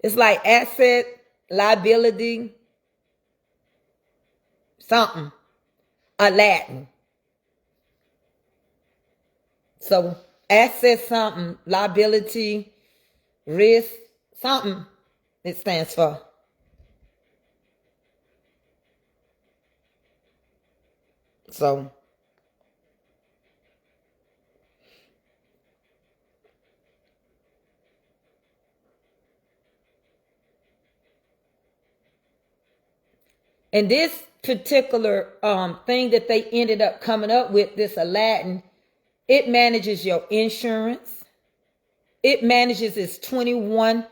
It's like asset, liability, something, Aladdin. So asset something, liability, risk, something it stands for. So and this particular thing that they ended up coming up with, this Aladdin, it manages your insurance. It manages this $21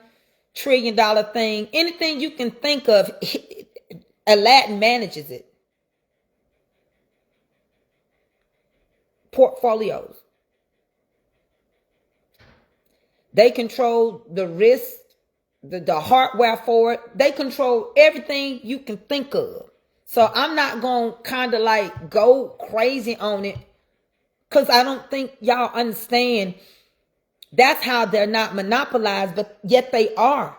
trillion thing. Anything you can think of, Aladdin manages it. Portfolios. They control the risk, the hardware for it. They control everything you can think of. So I'm not going to kind of like go crazy on it, because I don't think y'all understand that's how they're not monopolized, but yet they are.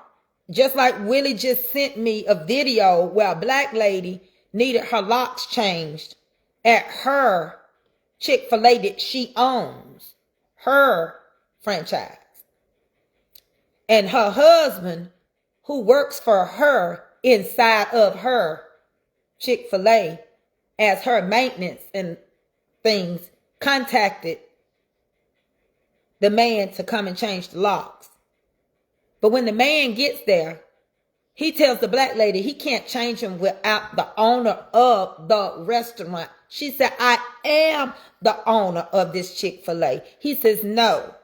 Just like Willie just sent me a video where a black lady needed her locks changed at her Chick-fil-A that she owns, her franchise. And her husband, who works for her inside of her Chick-fil-A as her maintenance and things, contacted the man to come and change the locks. But when the man gets there, he tells the black lady he can't change them without the owner of the restaurant. She said, I am the owner of this Chick-fil-A. He says, no,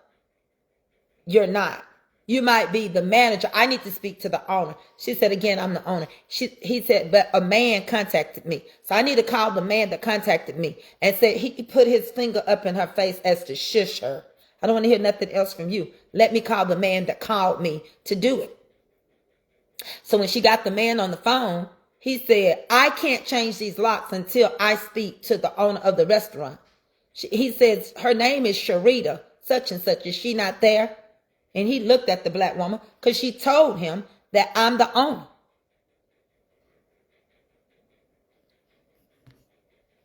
you're not. You might be the manager. I need to speak to the owner. She said, again, I'm the owner. He said, but a man contacted me. So I need to call the man that contacted me and said he put his finger up in her face as to shush her. I don't want to hear nothing else from you. Let me call the man that called me to do it. So when she got the man on the phone, he said, I can't change these locks until I speak to the owner of the restaurant. He says, her name is Sharita, such and such. Is she not there? And he looked at the black woman because she told him that I'm the owner.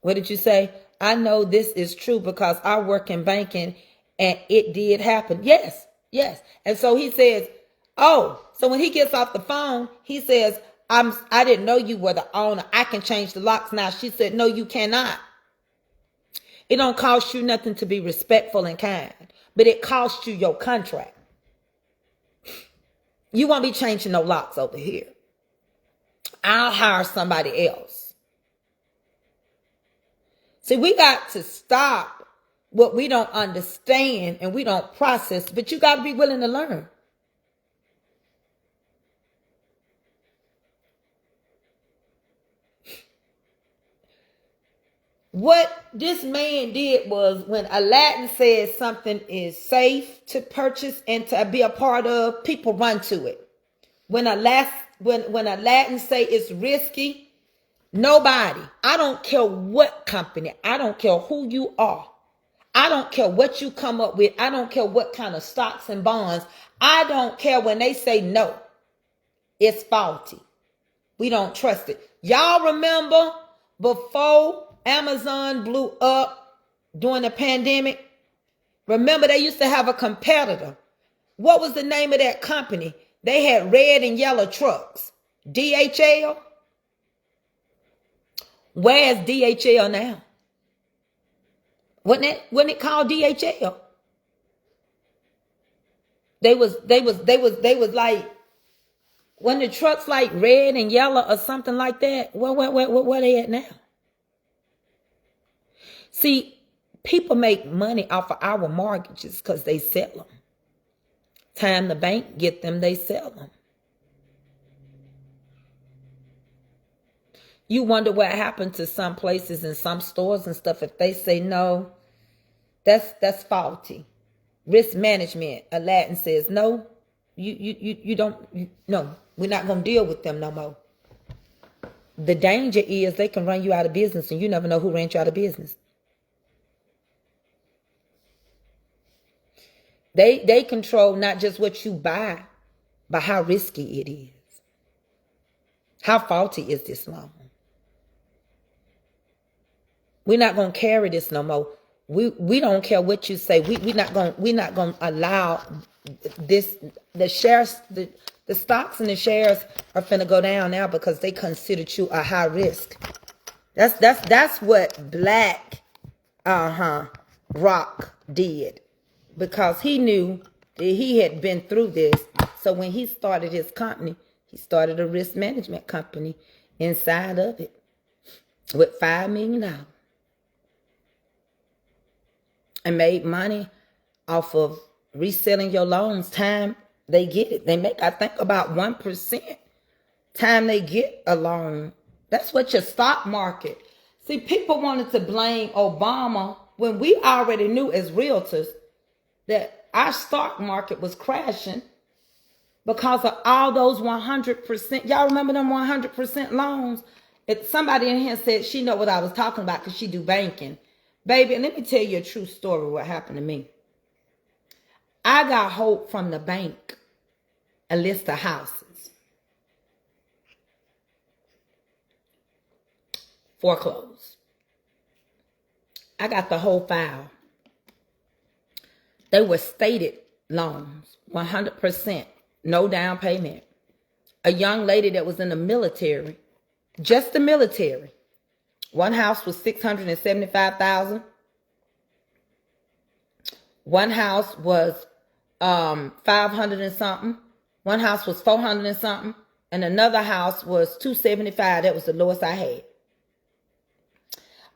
What did you say? I know this is true because I work in banking and it did happen. Yes, yes. And so he says, oh, so when he gets off the phone, he says, I didn't know you were the owner. I can change the locks now. She said, no, you cannot. It don't cost you nothing to be respectful and kind, but it costs you your contract. You won't be changing no locks over here. I'll hire somebody else. See, we got to stop what we don't understand and we don't process, but you got to be willing to learn. What this man did was, when Aladdin says something is safe to purchase and to be a part of, people run to it. When Aladdin say it's risky, nobody, I don't care what company, I don't care who you are, I don't care what you come up with, I don't care what kind of stocks and bonds, I don't care when they say no, it's faulty. We don't trust it. Y'all remember before Amazon blew up during the pandemic? Remember they used to have a competitor. What was the name of that company? They had red and yellow trucks. DHL. Where's DHL now? Wasn't it called DHL? They was like, when the trucks like red and yellow or something like that. Where they at now? See, people make money off of our mortgages because they sell them. Time the bank get them, they sell them. You wonder what happened to some places and some stores and stuff if they say no, that's faulty. Risk management. Aladdin says no, you don't. No, we're not gonna deal with them no more. The danger is they can run you out of business and you never know who ran you out of business. They control not just what you buy, but how risky it is. How faulty is this loan? We're not gonna carry this no more. We don't care what you say. We're not gonna allow this. The shares, the stocks and the shares are finna go down now because they considered you a high risk. That's what Black Rock did, because he knew that he had been through this. So when he started his company, he started a risk management company inside of it with $5 million. And made money off of reselling your loans. Time they get it. They make, I think, about 1% time they get a loan. That's what your stock market. See, people wanted to blame Obama when we already knew as realtors that our stock market was crashing because of all those 100%. Y'all remember them 100% loans? Somebody in here said she know what I was talking about because she do banking. Baby, and let me tell you a true story of what happened to me. I got hold from the bank a list of houses. Foreclosed. I got the whole file. They were stated loans, 100%, no down payment. A young lady that was in the military, just the military. One house was $675,000. One house was 500 and something. One house was 400 and something. And another house was 275. That was the lowest I had.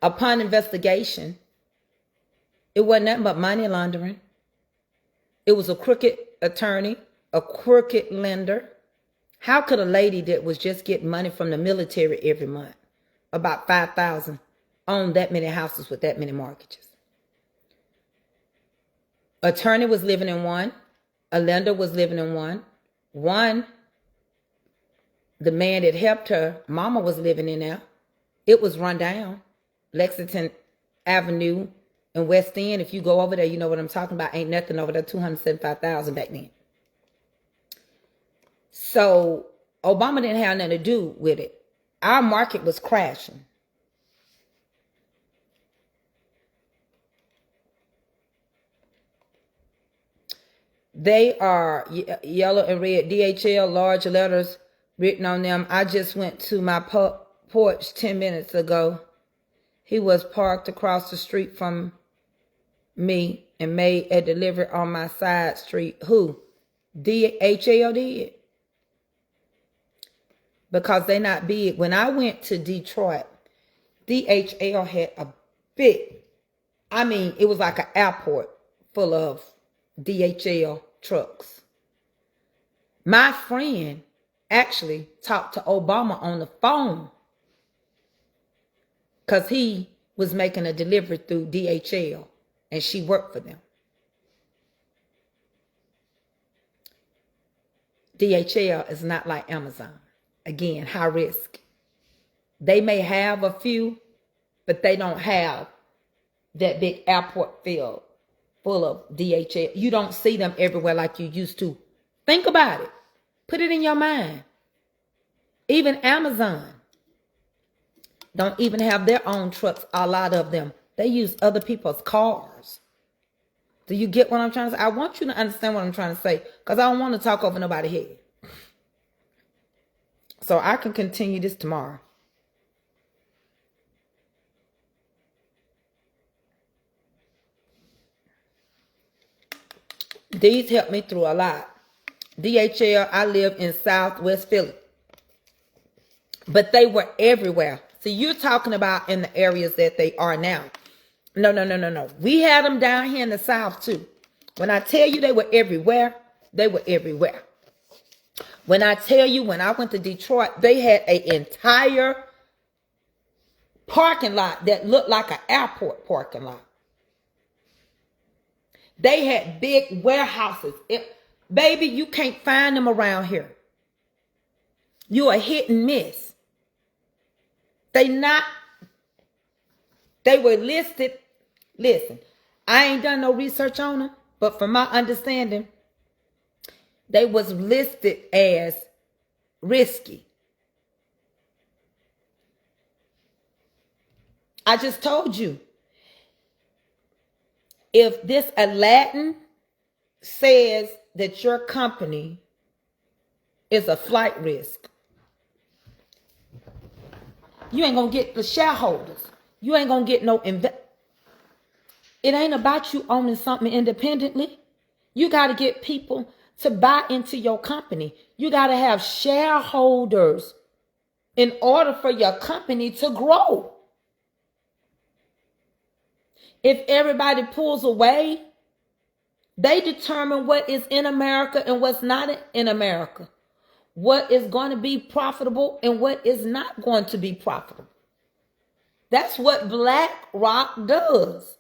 Upon investigation, it wasn't nothing but money laundering. It was a crooked attorney, a crooked lender. How could a lady that was just getting money from the military every month, about $5,000, own that many houses with that many mortgages? Attorney was living in one. A lender was living in one. One, the man that helped her, mama was living in there. It was run down. Lexington Avenue in West End. If you go over there, you know what I'm talking about. Ain't nothing over there, $275,000 back then. So Obama didn't have nothing to do with it. Our market was crashing. They are yellow and red, DHL, large letters written on them. I just went to my porch 10 minutes ago. He was parked across the street from me and made a delivery on my side street. Who? DHL did. Because they not big. When I went to Detroit, DHL had a big, I mean, it was like an airport full of DHL trucks. My friend actually talked to Obama on the phone because he was making a delivery through DHL and she worked for them. DHL is not like Amazon. Again, high risk. They may have a few, but they don't have that big airport field full of DHL. You don't see them everywhere like you used to. Think about it. Put it in your mind. Even Amazon don't even have their own trucks, a lot of them. They use other people's cars. Do you get what I'm trying to say? I want you to understand what I'm trying to say because I don't want to talk over nobody's head. So I can continue this tomorrow. These helped me through a lot. DHL, I live in Southwest Philly. But they were everywhere. So you're talking about in the areas that they are now. No. We had them down here in the South too. When I tell you they were everywhere, they were everywhere. When I tell you when I went to Detroit, they had an entire parking lot that looked like an airport parking lot. They had big warehouses. Baby, you can't find them around here. You are hit and miss. They were listed. Listen, I ain't done no research on them, But from my understanding, they was listed as risky. I just told you, if this Aladdin says that your company is a flight risk, you ain't gonna get the shareholders. You ain't gonna get no invest. It ain't about you owning something independently. You got to get people to buy into your company. You got to have shareholders in order for your company to grow. If everybody pulls away, they determine what is in America and what's not in America. What is going to be profitable and what is not going to be profitable. That's what BlackRock does.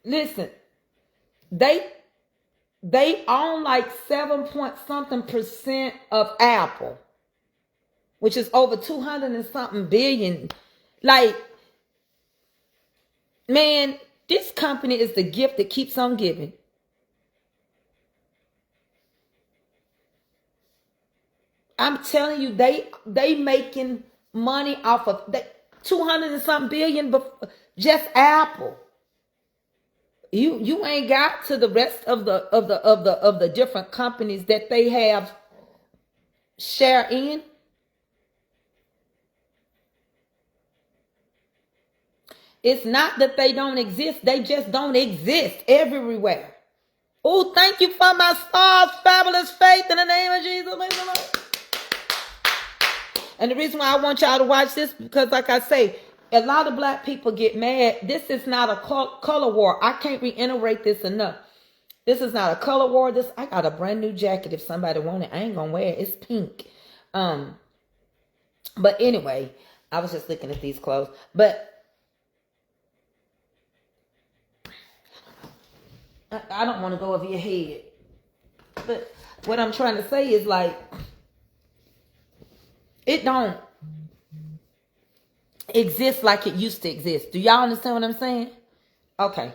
Listen, they own like 7 point something percent of Apple, which is over 200 and something billion. Like, man, this company is the gift that keeps on giving. I'm telling you, they making money off of 200 and something billion, but just Apple. You ain't got to the rest of the different companies that they have share in. It's not that they don't exist, they just don't exist everywhere. Oh, thank you for my stars, fabulous faith in the name of Jesus. And the reason why I want y'all to watch this, because like I say, a lot of black people get mad. This is not a color war. I can't reiterate this enough. This is not a color war. I got a brand new jacket. If somebody want it, I ain't gonna wear it. It's pink. But anyway, I was just looking at these clothes. But I don't want to go over your head. But what I'm trying to say is, like, it don't exist like it used to exist. Do y'all understand what I'm saying? Okay.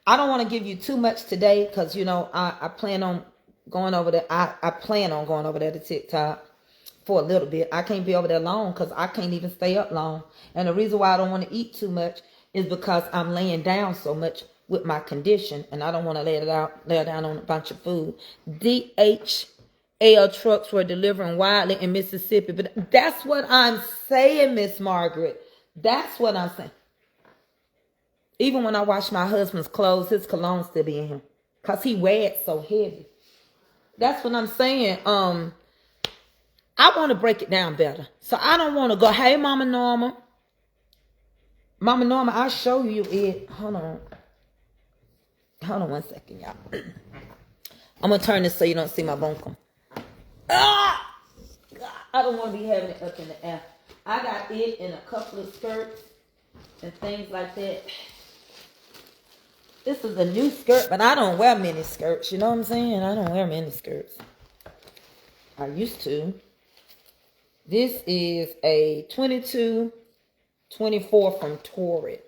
I don't want to give you too much today because, you know, I plan on going over there. I plan on going over there to TikTok for a little bit. I can't be over there long because I can't even stay up long. And the reason why I don't want to eat too much is because I'm laying down so much with my condition, and I don't want to lay down on a bunch of food. DHL trucks were delivering widely in Mississippi. But that's what I'm saying, Miss Margaret. That's what I'm saying. Even when I wash my husband's clothes, his cologne still be in him. Because he wears so heavy. That's what I'm saying. I want to break it down better. So I don't want to go, hey, Mama Norma. Mama Norma, I'll show you it. Hold on. Hold on one second, y'all. I'm going to turn this so you don't see my bunkum. Ah! I don't want to be having it up in the air. I got it in a couple of skirts and things like that. This is a new skirt, but I don't wear mini skirts. You know what I'm saying? I don't wear mini skirts. I used to. This is a 22-24 from Torrid.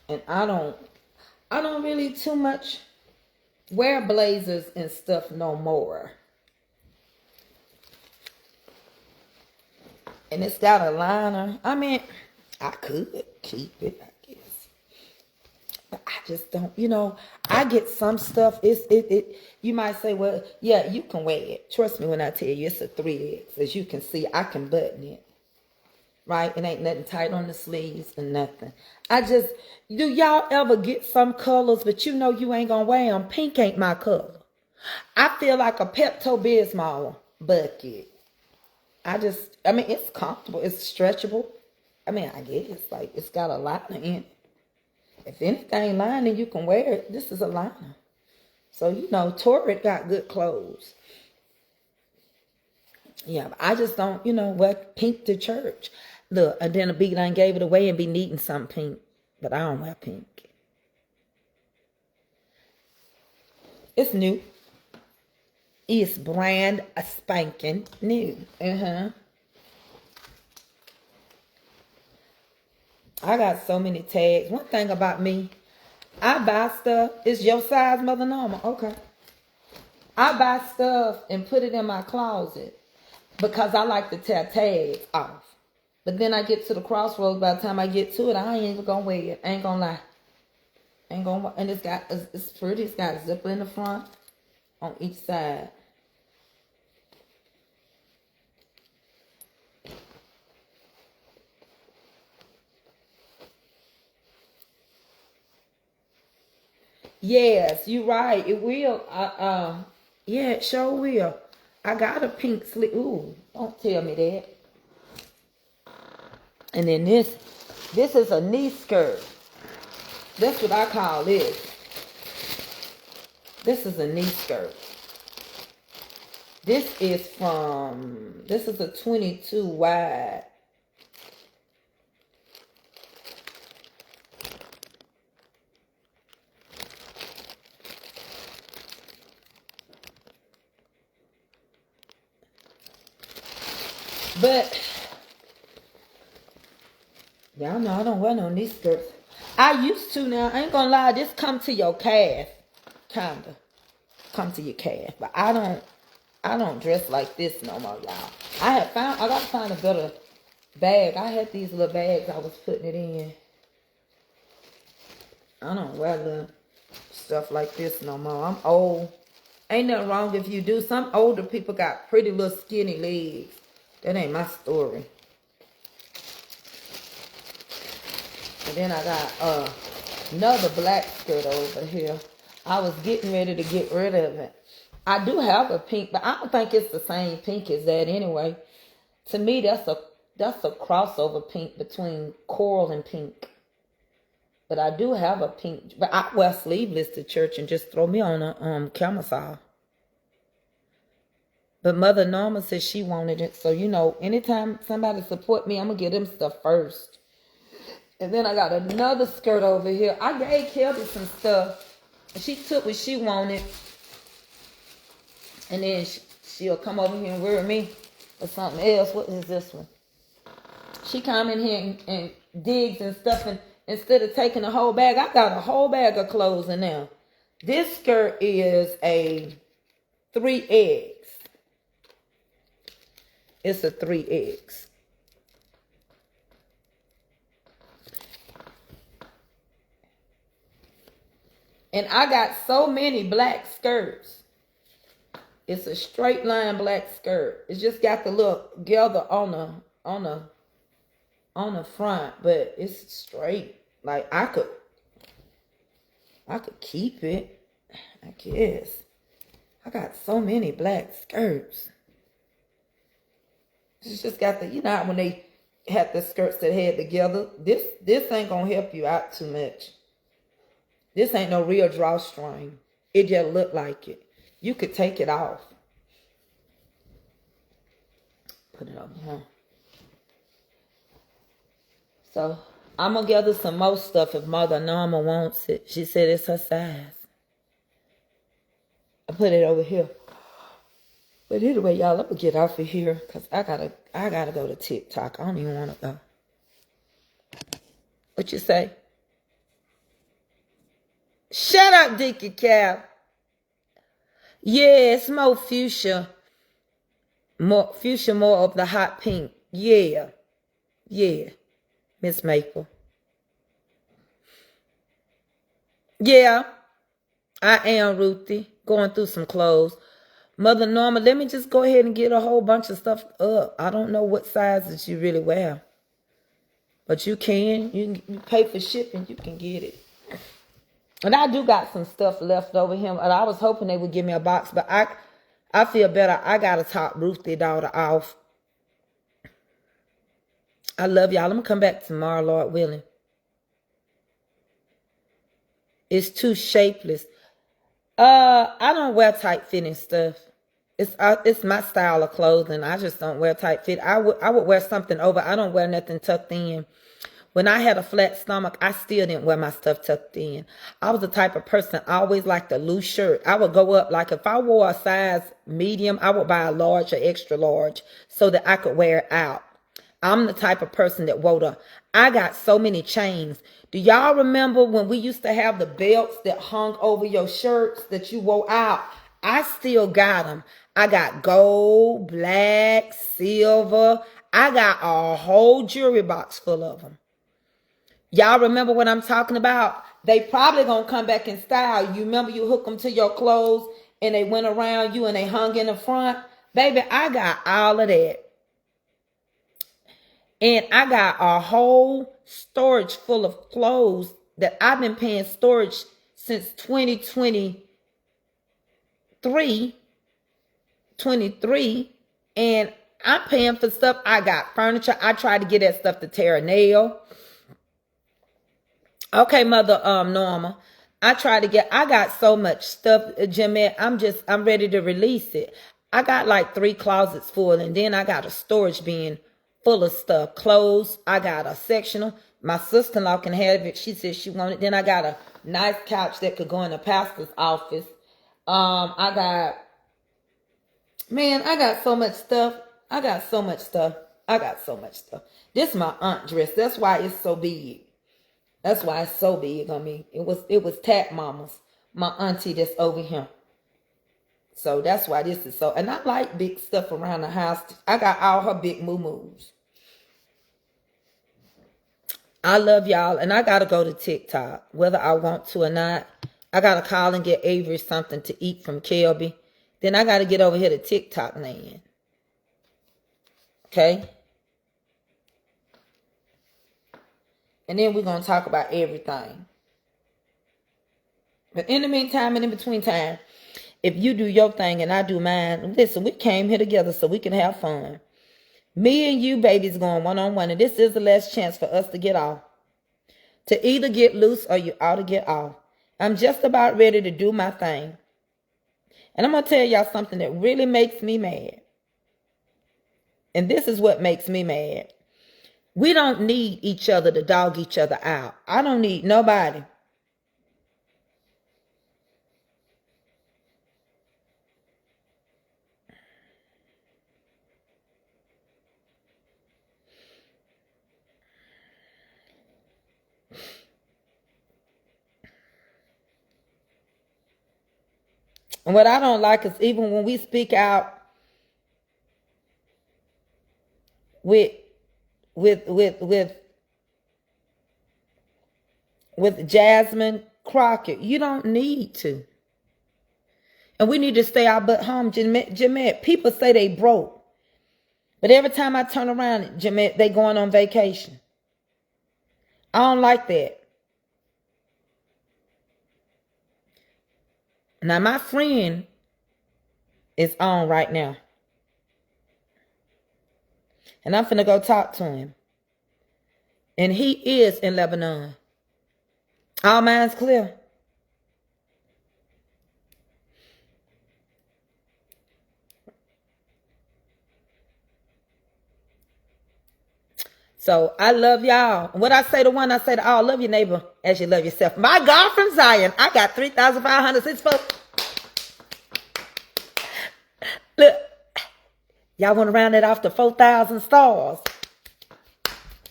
And I don't really too much wear blazers and stuff no more. And it's got a liner. I mean, I could keep it, I guess. But I just don't, you know, I get some stuff. You might say, well, yeah, you can wear it. Trust me when I tell you, it's a 3X. As you can see, I can button it. Right? It ain't nothing tight on the sleeves and nothing. Do y'all ever get some colors, but you know you ain't gonna wear them? Pink ain't my color. I feel like a Pepto-Bismol bucket. I mean, it's comfortable. It's stretchable. I mean, I guess, like, it's got a liner in it. If anything lining, you can wear it. This is a liner. So, you know, Torrid got good clothes. Yeah, but I just don't, you know, wear pink to church. Look, and then a big line gave it away and be needing something pink. But I don't wear pink. It's new. It's brand spanking new. I got so many tags. One thing about me, I buy stuff. It's your size, Mother Norma. Okay. I buy stuff and put it in my closet because I like to tear tags off. But then I get to the crossroads. By the time I get to it, I ain't even gonna wear it. I ain't gonna lie. Ain't gonna. And it's pretty. It's got a zipper in the front on each side. Yes, you right. It will. Yeah, it sure will. I got a pink slip. Ooh, don't tell me that. And then this is a knee skirt. That's what I call this. This is a knee skirt. This is a 22 wide. But y'all know I don't wear no knee skirts. I used to now. I ain't gonna lie. This come to your calf. Kinda. Come to your calf. But I don't dress like this no more, y'all. I gotta find a better bag. I had these little bags I was putting it in. I don't wear the stuff like this no more. I'm old. Ain't nothing wrong if you do. Some older people got pretty little skinny legs. That ain't my story. And then I got another black skirt over here. I was getting ready to get rid of it. I do have a pink, but I don't think it's the same pink as that anyway. To me, that's a crossover pink between coral and pink. But I do have a pink, but I wear sleeveless to church and just throw me on a camisole. But Mother Norma said she wanted it. So, you know, anytime somebody support me, I'm going to get them stuff first. And then I got another skirt over here. I gave Kelby some stuff. And she took what she wanted. And then she'll come over here and wear me or something else. What is this one? She come in here and digs and stuff. And instead of taking a whole bag, I got a whole bag of clothes in there. This skirt is a 3X. It's a 3X. And I got so many black skirts. It's a straight line black skirt. It's just got the little gather on the front, but it's straight. Like I could keep it, I guess. I got so many black skirts. It's just got the, you know, when they had the skirts that had together. This ain't gonna help you out too much. This ain't no real drawstring. It just look like it. You could take it off. Put it on here. So I'm gonna gather some more stuff if Mother Norma wants it. She said it's her size. I put it over here. But anyway, y'all, I'm gonna get off of here because I gotta go to TikTok. I don't even wanna go. What you say? Shut up, Dickie Cow. Yeah, it's more fuchsia. More of the hot pink. Yeah. Yeah. Miss Maple. Yeah. I am, Ruthie. Going through some clothes. Mother Norma, let me just go ahead and get a whole bunch of stuff up. I don't know what sizes you really wear. But you can. You pay for shipping. You can get it. And I do got some stuff left over here. And I was hoping they would give me a box. But I feel better. I got to top Ruthie daughter off. I love y'all. I'm going to come back tomorrow, Lord willing. It's too shapeless. I don't wear tight fitting stuff. It's my style of clothing. I just don't wear tight fit. I would wear something over. I don't wear nothing tucked in When I had a flat stomach, I still didn't wear my stuff tucked in. I was the type of person I always liked a loose shirt. I would go up, like if I wore a size medium, I would buy a large or extra large so that I could wear it out. I'm the type of person that I got so many chains. Do y'all remember when we used to have the belts that hung over your shirts that you wore out? I still got them. I got gold, black, silver. I got a whole jewelry box full of them. Y'all remember what I'm talking about? They probably gonna come back in style. You remember you hook them to your clothes and they went around you and they hung in the front? Baby, I got all of that. And I got a whole storage full of clothes that I've been paying storage since 2023. And I'm paying for stuff. I got furniture. I tried to get that stuff to tear a nail. Okay, Mother Norma. I got so much stuff, Jeanette. I'm ready to release it. I got like 3 closets full, and then I got a storage bin full of stuff. Clothes. I got a sectional. My sister-in-law can have it. She said she wanted. Then I got a nice couch that could go in the pastor's office. I got so much stuff. I got so much stuff. This is my aunt dress. That's why it's so big. That's why it's so big on me. It was Tat Mama's, my auntie that's over here. So that's why this is so. And I like big stuff around the house. I got all her big moo-moos. I love y'all. And I got to go to TikTok, whether I want to or not. I got to call and get Avery something to eat from Kelby. Then I got to get over here to TikTok land. Okay? And then we're going to talk about everything. But in the meantime and in between time, if you do your thing and I do mine, listen, we came here together so we can have fun. Me and you, babies, going one-on-one. And this is the last chance for us to get off. To either get loose or you ought to get off. I'm just about ready to do my thing. And I'm going to tell y'all something that really makes me mad. And this is what makes me mad. We don't need each other to dog each other out. I don't need nobody. And what I don't like is even when we speak out with Jasmine Crockett, you don't need to. And we need to stay our butt home. Jeanette, people say they broke. But every time I turn around, Jeanette, they going on vacation. I don't like that. Now, my friend is on right now. And I'm finna go talk to him. And he is in Lebanon. All minds clear. So I love y'all. What I say to one, I say to all, love your neighbor as you love yourself. My God from Zion, I got 3,506 folks. Look, y'all want to round it off to 4,000 stars.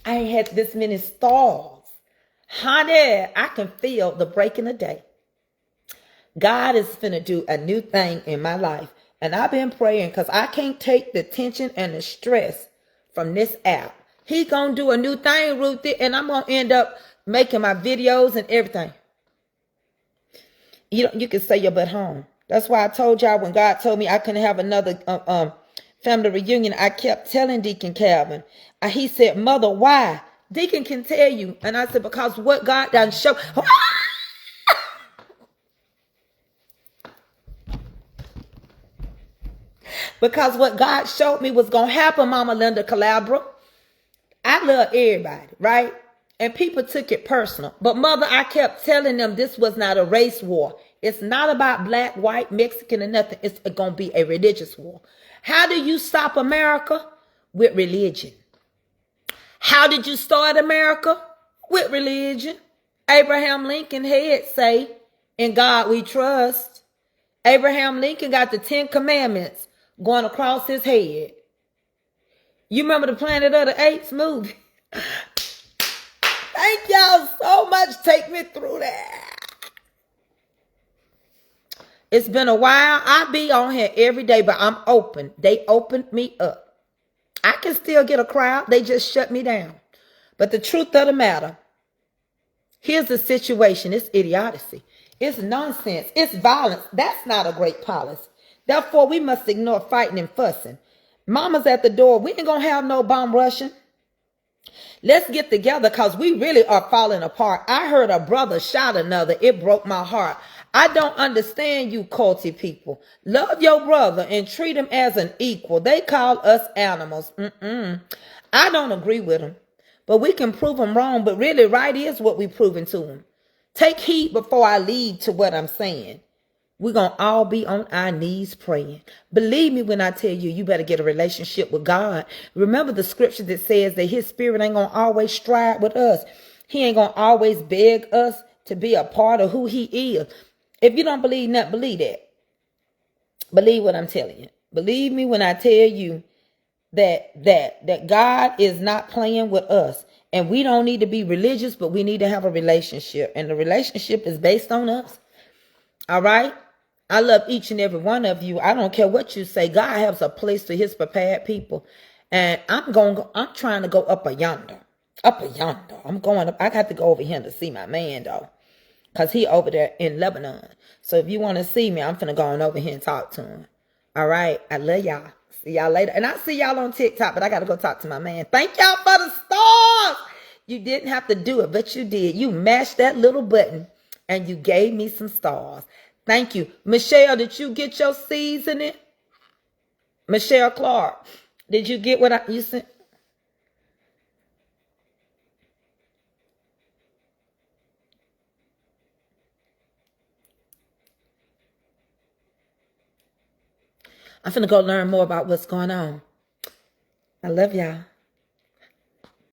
I ain't had this many stars. Honey, I can feel the break in the day. God is finna do a new thing in my life. And I've been praying because I can't take the tension and the stress from this app. He gonna do a new thing, Ruthie, and I'm gonna end up making my videos and everything. You can say your butt home. That's why I told y'all when God told me I couldn't have another family reunion, I kept telling Deacon Calvin. He said, Mother, why? Deacon can tell you. And I said, because what God done showed. Because what God showed me was going to happen, Mama Linda Calabra. I love everybody, right? And people took it personal. But Mother, I kept telling them this was not a race war. It's not about black, white, Mexican, or nothing. It's going to be a religious war. How do you stop America? With religion. How did you start America? with religion. Abraham Lincoln had say, in God we trust. Abraham Lincoln got the 10 Commandments going across his head. You remember the Planet of the Apes movie? Thank y'all so much. Take me through that. It's been a while. I be on here every day, but I'm open. They opened me up. I can still get a crowd. They just shut me down. But the truth of the matter, here's the situation. It's idiocy. It's nonsense. It's violence. That's not a great policy. Therefore, we must ignore fighting and fussing. Mama's at the door. We ain't going to have no bomb rushing. Let's get together because we really are falling apart. I heard a brother shout another. It broke my heart. I don't understand you culty people. Love your brother and treat him as an equal. They call us animals. I don't agree with them. But we can prove them wrong. But really, right is what we proving to them. Take heed before I lead to what I'm saying. We're going to all be on our knees praying. Believe me when I tell you, you better get a relationship with God. Remember the scripture that says that his spirit ain't going to always strive with us. He ain't going to always beg us to be a part of who he is. If you don't believe that, believe that. Believe what I'm telling you. Believe me when I tell you that God is not playing with us. And we don't need to be religious, but we need to have a relationship. And the relationship is based on us. All right? I love each and every one of you. I don't care what you say. God has a place to his prepared people. And I'm trying to go up a yonder. Up a yonder. I'm going up. I got to go over here to see my man, though. Because he over there in Lebanon. So if you want to see me, I'm finna go on over here and talk to him. All right? I love y'all. See y'all later. And I'll see y'all on TikTok, but I got to go talk to my man. Thank y'all for the stars. You didn't have to do it, but you did. You mashed that little button and you gave me some stars. Thank you. Michelle, did you get your seasoning? Michelle Clark, did you get what you sent? I'm finna go learn more about what's going on. I love y'all.